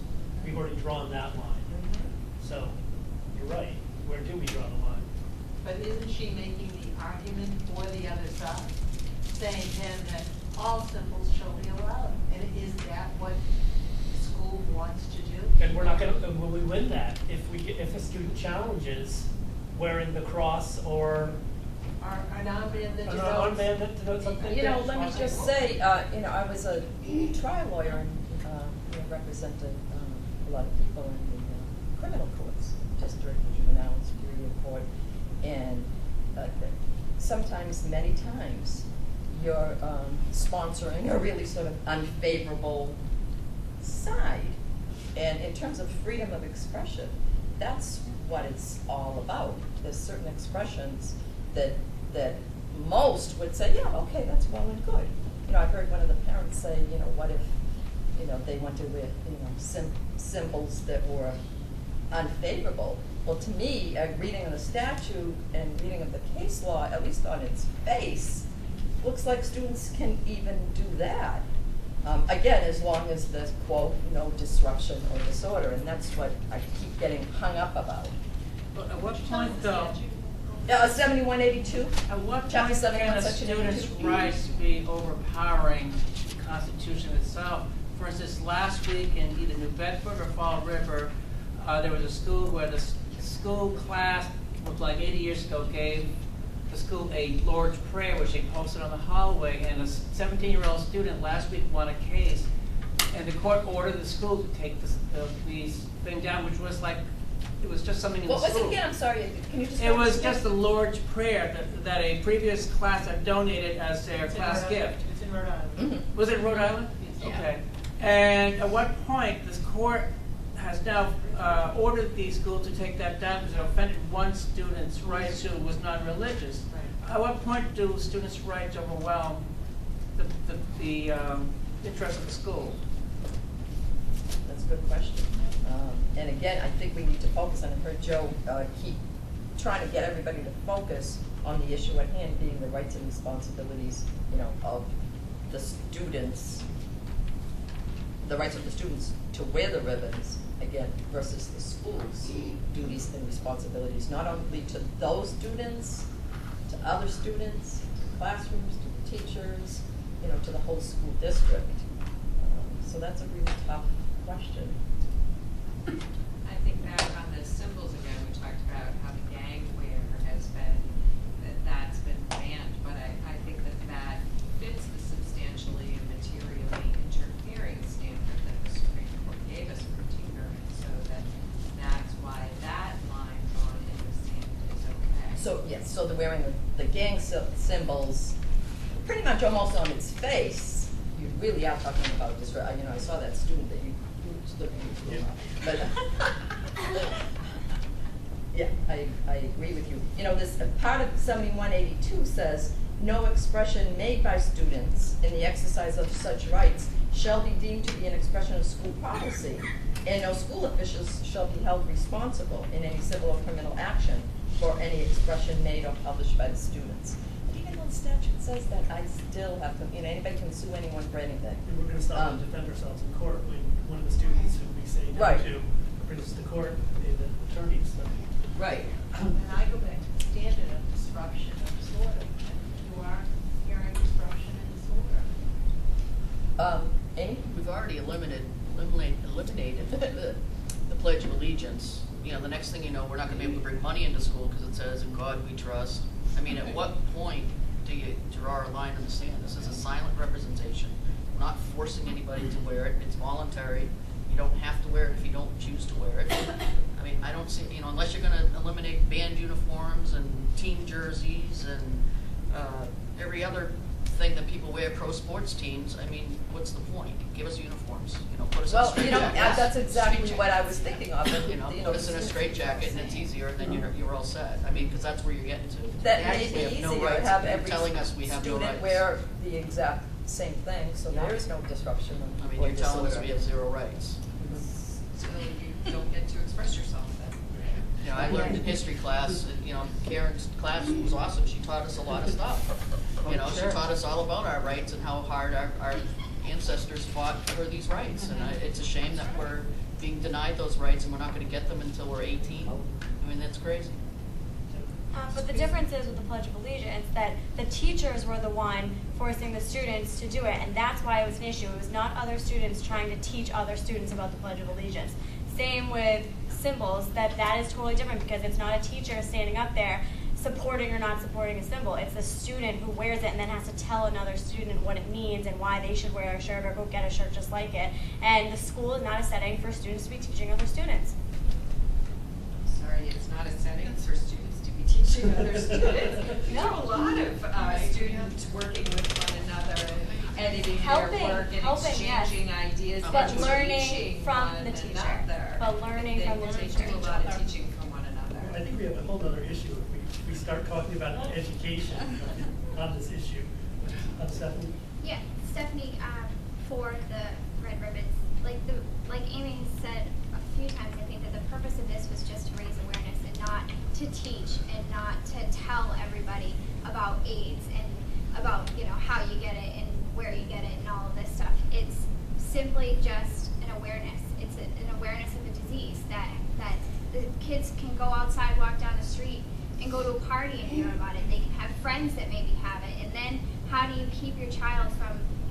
We've already drawn that line. Mm-hmm. So you're right. Where do we draw the line? But isn't she making the argument for the other side, saying then that all symbols shall be allowed? And is that what the school wants to do? And we're not going to. Will we win that if a student challenges wearing the cross or an armband that denotes something? Let me just say, I was a trial lawyer and represented a lot of people in the criminal courts, district, juvenile, superior court, and sometimes, many times, you're sponsoring a really sort of unfavorable side. And in terms of freedom of expression, that's what it's all about. There's certain expressions that most would say, yeah, okay, that's well and good. I heard one of the parents say, what if, they went to wear, symbols that were unfavorable. Well, to me, reading of the statute and reading of the case law, at least on its face, looks like students can even do that. Again, as long as there's, quote, no disruption or disorder, and that's what I keep getting hung up about. But at what point, though? 7182. At what Chapter point 71, can a Section student's 82? rights be overpowering the Constitution itself? For instance, last week in either New Bedford or Fall River, there was a school where the school class, looked like 80 years ago, gave the school a Lord's Prayer, which they posted on the hallway, and a 17-year-old student last week won a case, and the court ordered the school to take this thing down, which was like, it was just something in the school. What was it again? I'm sorry. Can you just? It was just the Lord's Prayer that a previous class had donated as their class gift. It's in Rhode Island. Mm-hmm. Was it Rhode Island? Yeah. Okay. And at what point this court has now ordered the school to take that down because it offended one student's rights who was non-religious. Right. At what point do students' rights overwhelm the interest of the school? That's a good question. And again, I think we need to focus, and I've heard Joe keep trying to get everybody to focus on the issue at hand, being the rights and responsibilities, of the students, the rights of the students to wear the ribbons, again, versus the school's duties and responsibilities, not only to those students, to other students, to classrooms, to the teachers, to the whole school district. So that's a really tough question. I think that on the symbols again, we talked about how the gang wear has been, that's been banned, but I think that fits the substantially and materially interfering standard that the Supreme Court gave us for Tinker, so that's why that line drawn in the sand is okay. So, yes, so they're wearing the gang symbols pretty much almost on its face. You really are talking about this, you know, I saw that student that you stood in, but, yeah, I agree with you. You know, this part of 7182 says, no expression made by students in the exercise of such rights shall be deemed to be an expression of school policy, and no school officials shall be held responsible in any civil or criminal action for any expression made or published by the students. But even though the statute says that, I still have to, you know, anybody can sue anyone for anything. And we're going to stop and defend ourselves in court when one of the students who we say no Right. to brings us to court, pay the attorneys. So. Right. And I go back to the standard of disruption of disorder. You're in disruption and disorder. Amy? We've already eliminated the Pledge of Allegiance. You know, the next thing you know, we're not going to be able to bring money into school because it says, "In God we trust." I mean, at what point do you draw a line in the sand? This is a silent representation. We're not forcing anybody to wear it. It's voluntary. You don't have to wear it if you don't choose to wear it. I mean, I don't see, you know, unless you're going to eliminate band uniforms and team jerseys and every other thing that people wear, pro sports teams. I mean, what's the point? Give us uniforms. You know, put us in a Well, straight you know, jacket. that's exactly what I was thinking of. And, You know, put us in a straight jacket and it's easier, and then you're all set. I mean, because that's where you're getting to. That Yeah, may we be have no easier, rights. have You're every telling us we have no student rights. wear the exact same thing, so Yeah. there is no disruption I mean, or you're telling us disorder. we have zero rights. So you don't get to express yourself then. You know, I learned in history class, you know, Karen's class was awesome. She taught us a lot of stuff. You know, she taught us all about our rights and how hard our ancestors fought for these rights. And it's a shame that we're being denied those rights and we're not going to get them until we're 18. I mean, that's crazy. But the difference is with the Pledge of Allegiance that the teachers were the one forcing the students to do it, and that's why it was an issue. It was not other students trying to teach other students about the Pledge of Allegiance. Same with symbols, that is totally different because it's not a teacher standing up there supporting or not supporting a symbol. It's the student who wears it and then has to tell another student what it means and why they should wear a shirt or go get a shirt just like it. And the school is not a setting for students to be teaching other students. Sorry, it's not a setting for students to be teaching other students. We do a lot of students working with one another and editing Helping, their work and exchanging yes. ideas. But and learning teaching from one the teacher. another. But learning from the They teacher. do a lot of teaching from one another. I think we have a whole other issue if we start talking about education on this issue. Stephanie? Yeah, Stephanie, for the red ribbons, like Amy said a few times, I think that the purpose of this was just to raise awareness and not to teach and not to tell everybody about AIDS and about, you know, how you get it and where you get it and all of this stuff. It's simply just an awareness. It's an awareness of a disease that the kids can go outside, walk down the street, and go to a party and hear about it. They can have friends that maybe have it. And then how do you keep your child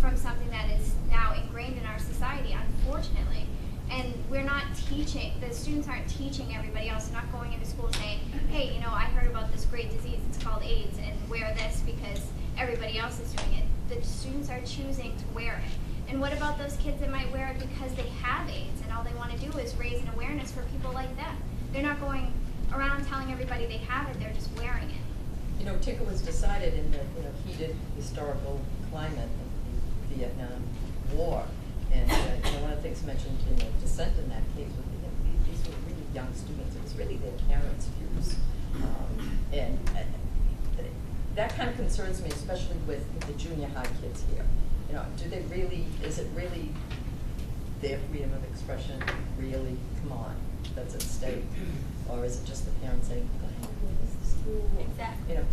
from something that is now ingrained in our society, unfortunately? And we're not teaching, the students aren't teaching everybody else. They're not going into school saying, hey, you know, I heard about this great disease, it's called AIDS, and wear this because everybody else is doing it. The students are choosing to wear it. And what about those kids that might wear it because they have AIDS and all they want to do is raise an awareness for people like them? They're not going around telling everybody they have it, they're just wearing it. You know, Ticker was decided in the heated historical climate of the Vietnam War. And one of the things mentioned in the dissent in that case was these were really young students. It was really their parents' views. And that kind of concerns me, especially with the junior high kids here. You know, is it really their freedom of expression? Really? Come on, that's at stake. Or is it just the parents saying, go ahead, wear this to school? Exactly. You know,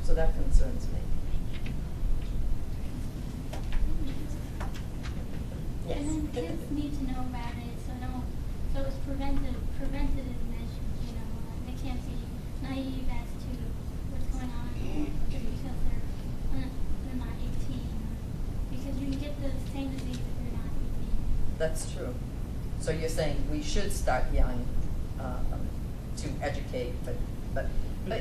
so that concerns me. Yes. And then kids need to know about it, so it's preventative measures, you know, they can't be naive as to what's going on just because they're not 18, because you can get the same disease if you're not 18. That's true. So you're saying we should start young to educate, but We go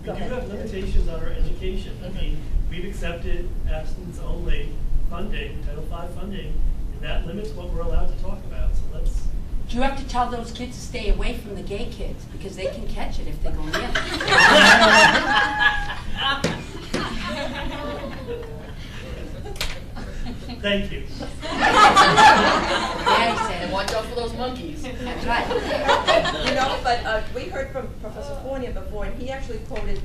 do ahead. have limitations on our education. I mean, we've accepted abstinence-only funding, Title V funding, and that limits what we're allowed to talk about. So let's. Do you have to tell those kids to stay away from the gay kids because they can catch it if they go near Thank you. And watch out for those monkeys. That's right. You know, but we heard from Professor Fournier before, and he actually quoted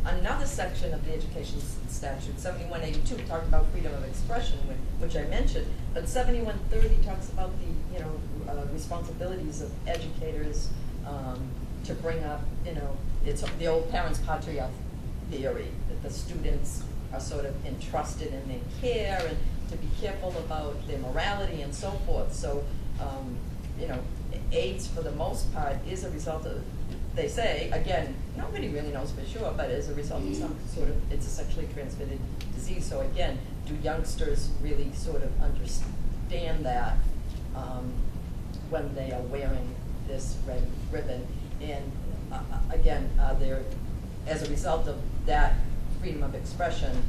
another section of the education statute, 7182, talked about freedom of expression, which I mentioned, but 7130 talks about the, responsibilities of educators to bring up, it's the old parents' patriarch theory, that the students are sort of entrusted in their care and to be careful about their morality and so forth. So, AIDS for the most part is a result of, they say, again, nobody really knows for sure, but as a result of some sort of, it's a sexually transmitted disease. So again, do youngsters really sort of understand that when they are wearing this red ribbon? And again, there, as a result of that freedom of expression,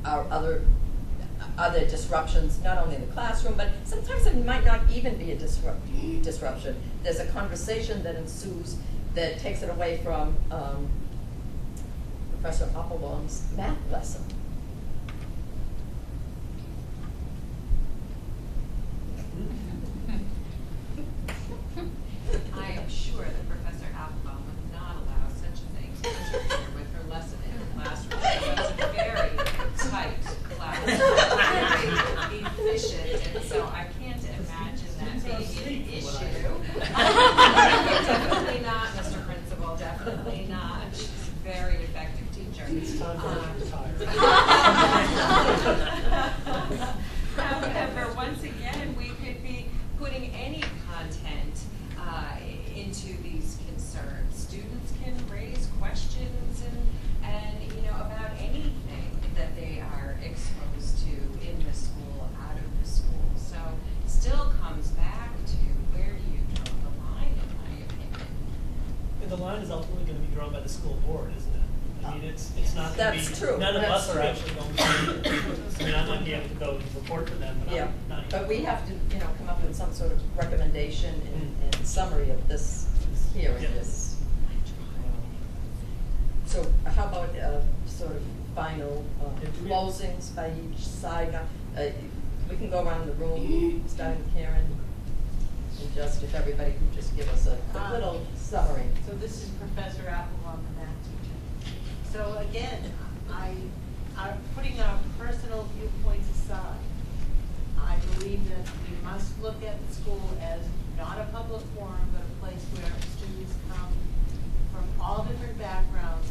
are there disruptions, not only in the classroom, but sometimes it might not even be a disruption. There's a conversation that ensues that takes it away from Professor Applebaum's math lesson. I am sure that Professor Applebaum would not allow such a thing to interfere with her lesson in the classroom. It's a very tight class, very efficient, and so I can't imagine that being an issue. Definitely not, Mr. Principal, definitely not. She's a very effective teacher. However, once again, we could be putting any content into these concerns. Students can raise questions and about anything that they are exposed to in the school, out of the school. So still comes back to where do you draw the line, in my opinion. And the line is ultimately going to be drawn by the school board, isn't it? I mean, it's not going to be. That's true. None of That's us are true. actually going to. I mean, I might be able to go and report to them, but Yeah, I'm not. but we have to, come up with some sort of recommendation and summary of this hearing. Yeah. This. So how about sort of final closings by each side? We can go around the room, starting with Karen, and just if everybody could just give us a quick little summary. So this is Professor Applebaum, the math teacher. So again, putting our personal viewpoints aside, I believe that we must look at the school as not a public forum, but a place where students come from all different backgrounds,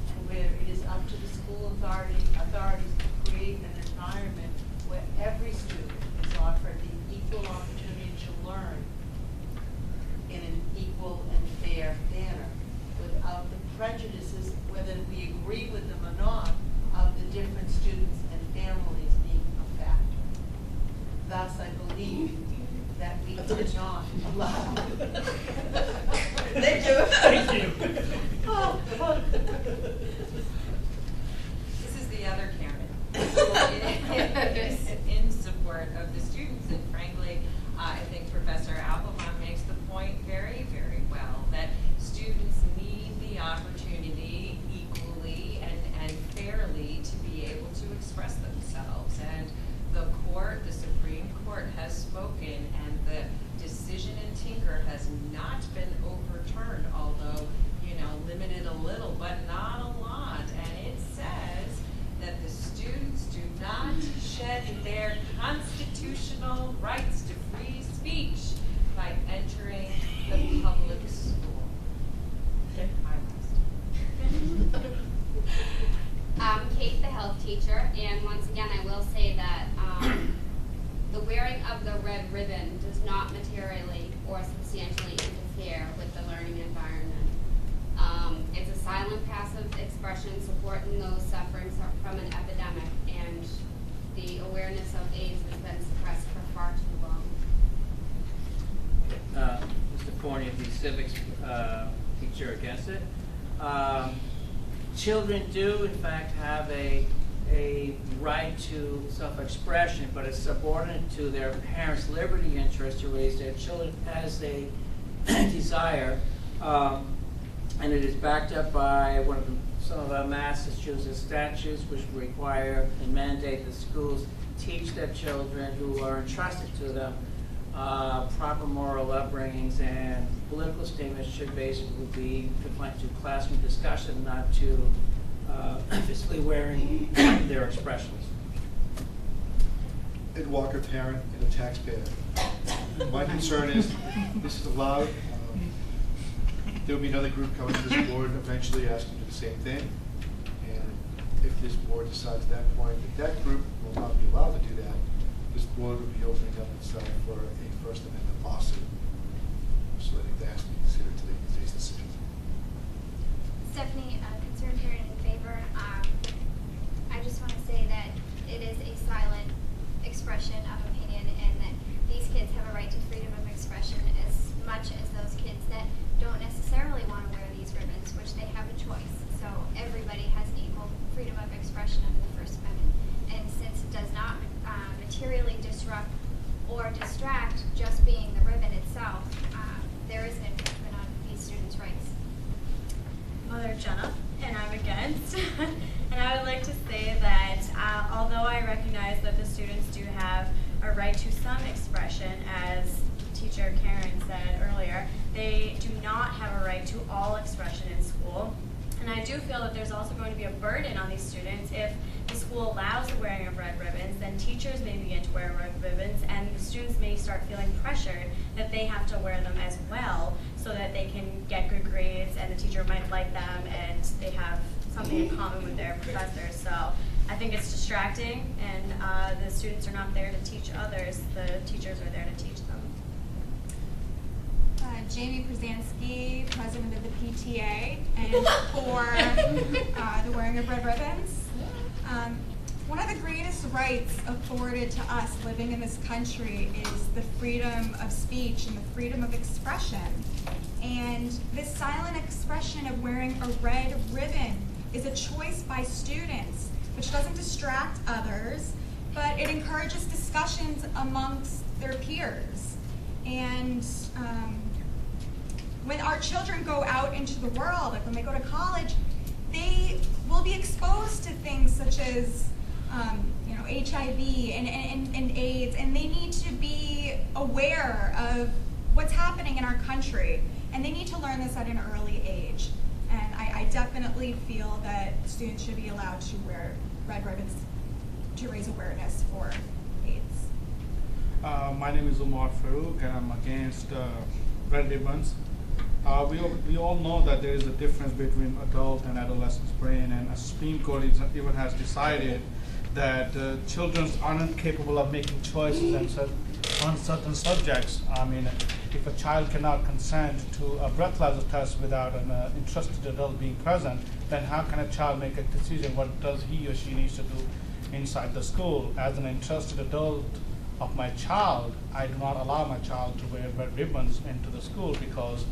and where it is up to the school authorities to create an environment where every student is offered the equal opportunity to learn in an equal and fair manner, without the prejudices, whether we agree with them or not, of the different students and families being a factor. Thus, I believe that we cannot allow. Thank you. Thank you. This is the other Karen in support of the students, and frankly, I think Professor Applebaum makes the point very, very well, that students need the opportunity equally and fairly to be able to express themselves. And the Supreme Court has spoken, and the decision in Tinker has not been overturned, although, limited a little, but not a lot. And it says that the students do not shed their constitutional rights to free speech by entering the public school. Okay. I'm Kate, the health teacher, and once again, I will say that the wearing of the red ribbon does not materially or substantially interfere with the learning environment. It's a silent, passive expression supporting those suffering from an epidemic, and the awareness of AIDS has been suppressed for far too long. Mr. Fournier, the civics teacher against it. Children do, in fact, have a right to self-expression, but it's subordinate to their parents' liberty interest to raise their children as they desire. And it is backed up by some of our Massachusetts statutes which require and mandate that schools teach their children who are entrusted to them proper moral upbringings, and political statements should basically be confined to classroom discussion, not to physically wearing their expressions. Ed Walker, parent and a taxpayer. My concern is this is allowed. There'll be another group coming to this board eventually asking to do the same thing. And if this board decides at that point that that group will not be allowed to do that, this board will be opening up itself for a First Amendment lawsuit. So I think that has to be considered to today's decision. Stephanie, concerned parent in favor. I just want to say that it is a silent expression of opinion, and that these kids have a right to freedom of expression as much as those kids that don't necessarily want to wear these ribbons, which they have a choice. So everybody has equal freedom of expression under the First Amendment. And since it does not materially disrupt or distract just being the ribbon itself, there is an infringement on these students' rights. Mother Jenna, and I'm against. And I would like to say that although I recognize that the students do have a right to some expression, as teacher Karen said earlier, they do not have a right to all expression in school. And I do feel that there's also going to be a burden on these students. If the school allows the wearing of red ribbons, then teachers may begin to wear red ribbons, and the students may start feeling pressured that they have to wear them as well so that they can get good grades and the teacher might like them and they have something in common with their professors. So I think it's distracting, and the students are not there to teach others, the teachers are there to teach them. Jamie Przansky, president of the PTA, and for the wearing of red ribbons. One of the greatest rights afforded to us living in this country is the freedom of speech and the freedom of expression. And this silent expression of wearing a red ribbon is a choice by students, which doesn't distract others, but it encourages discussions amongst their peers. And when our children go out into the world, like when they go to college, they will be exposed to things such as HIV and AIDS, and they need to be aware of what's happening in our country, and they need to learn this at an early age. And I definitely feel that students should be allowed to wear red ribbons to raise awareness for AIDS. My name is Umar Farouk, and I'm against red ribbons. We all know that there is a difference between adult and adolescent's brain, and a Supreme Court even has decided that children aren't capable of making choices on certain subjects. I mean, if a child cannot consent to a breathalyzer test without an entrusted adult being present, then how can a child make a decision what does he or she needs to do inside the school? As an entrusted adult of my child, I do not allow my child to wear red ribbons into the school, because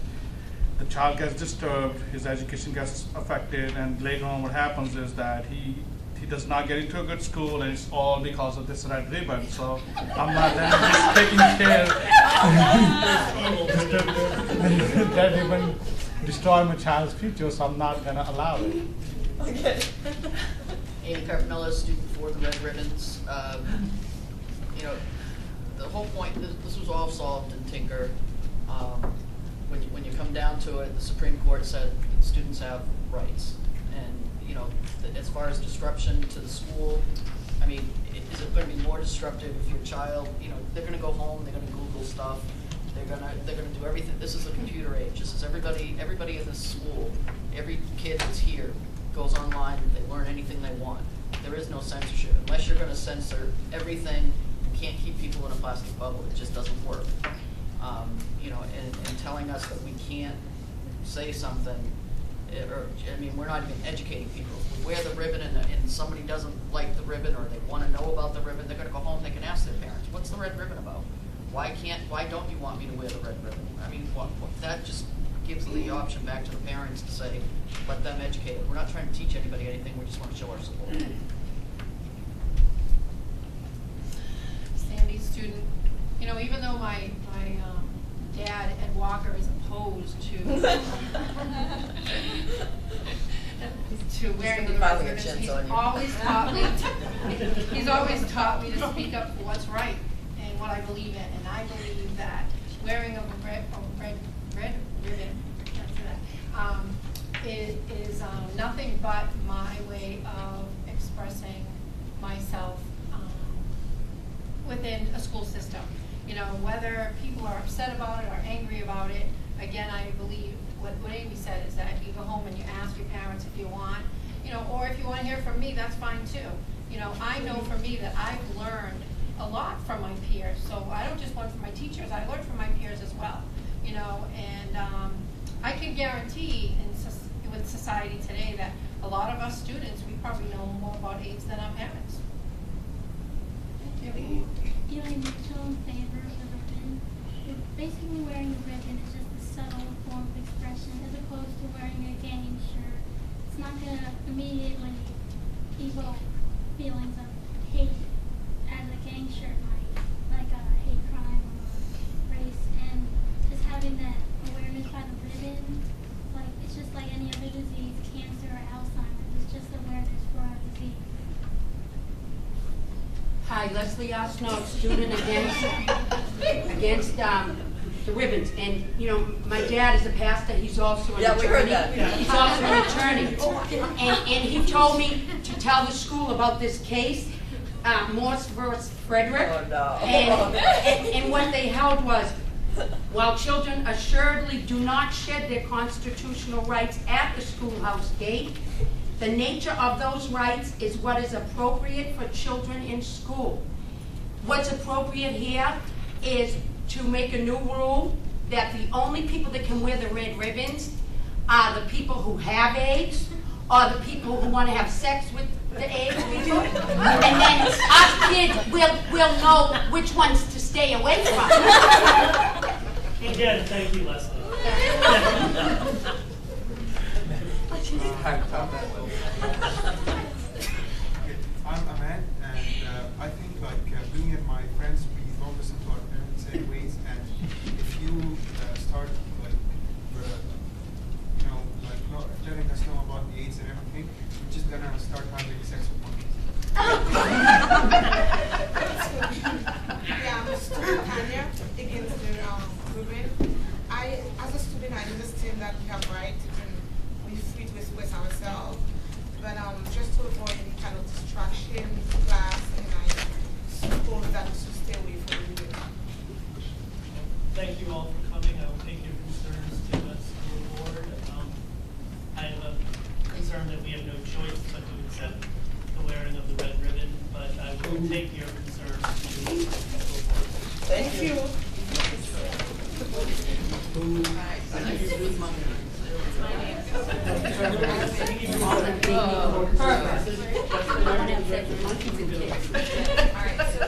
the child gets disturbed, his education gets affected, and later on what happens is that he does not get into a good school, and it's all because of this red ribbon. So I'm not then just taking care. Red ribbon destroy my child's future, so I'm not going to allow it. Okay. Amy Carpinella, student for the red ribbons. The whole point, this was all solved in Tinker. When you come down to it, the Supreme Court said students have rights. And, as far as disruption to the school, I mean, is it going to be more disruptive if your child, they're going to go home, they're going to Google stuff, they're going to do everything. This is a computer age. This is everybody in this school, every kid that's here goes online, they learn anything they want. There is no censorship. Unless you're going to censor everything, you can't keep people in a plastic bubble. It just doesn't work. And telling us that we can't say something, we're not even educating people. If we wear the ribbon and somebody doesn't like the ribbon, or they want to know about the ribbon, they're going to go home, they can ask their parents, what's the red ribbon about? Why don't you want me to wear the red ribbon? I mean, that just gives the option back to the parents to say, let them educate it. We're not trying to teach anybody anything, we just want to show our support. Sandy, student. Even though my dad, Ed Walker, is opposed to to wearing be the filing ribbons. a chins He's on you. always taught me, he's always taught me to speak up for what's right and what I believe in. And I believe that wearing of a red ribbon, is nothing but my way of expressing myself within a school system. You know, whether people are upset about it or angry about it, again, I believe what Amy said is that you go home and you ask your parents if you want, you know, or if you want to hear from me, that's fine too. You know, I know for me that I've learned a lot from my peers, so I don't just learn from my teachers, I learn from my peers as well. You know, and I can guarantee with society today that a lot of us students, we probably know more about AIDS than our parents. Thank you. I'm so in favor of the ribbon. Basically, wearing a ribbon is just a subtle form of expression as opposed to wearing a gang shirt. It's not going to immediately evoke feelings of hate as a gang shirt might, like a hate crime or race. And just having that awareness by the ribbon, like it's just like any other disease, cancer or Alzheimer's. It's just awareness for our disease. Hi, Leslie Osno, student against the ribbons. And, you know, my dad is a pastor, he's also an attorney. We heard that. He's also an attorney. And he told me to tell the school about this case, Morse versus Frederick. Oh, no. And what they held was, while children assuredly do not shed their constitutional rights at the schoolhouse gate, the nature of those rights is what is appropriate for children in school. What's appropriate here is to make a new rule that the only people that can wear the red ribbons are the people who have AIDS or the people who want to have sex with the AIDS people. And then us kids will know which ones to stay away from. Again, thank you, Leslie. I'm Ahmed, and I think me and my friends, we don't listen to our parents anyways, and if you start not letting us know about AIDS and everything, we're just gonna start having sex with monkeys. Yeah, I'm a student, Tanya, against the ribbon. As a student, I understand that we have rights and we're free to express ourselves. But just to avoid any kind of distraction in class, and I suppose that we should stay away from the ribbon. Thank you all for coming. I will take your concerns to the school board. I have a concern that we have no choice but to accept the wearing of the red ribbon, but I will take your concerns to the school board. Thank you. Thank you.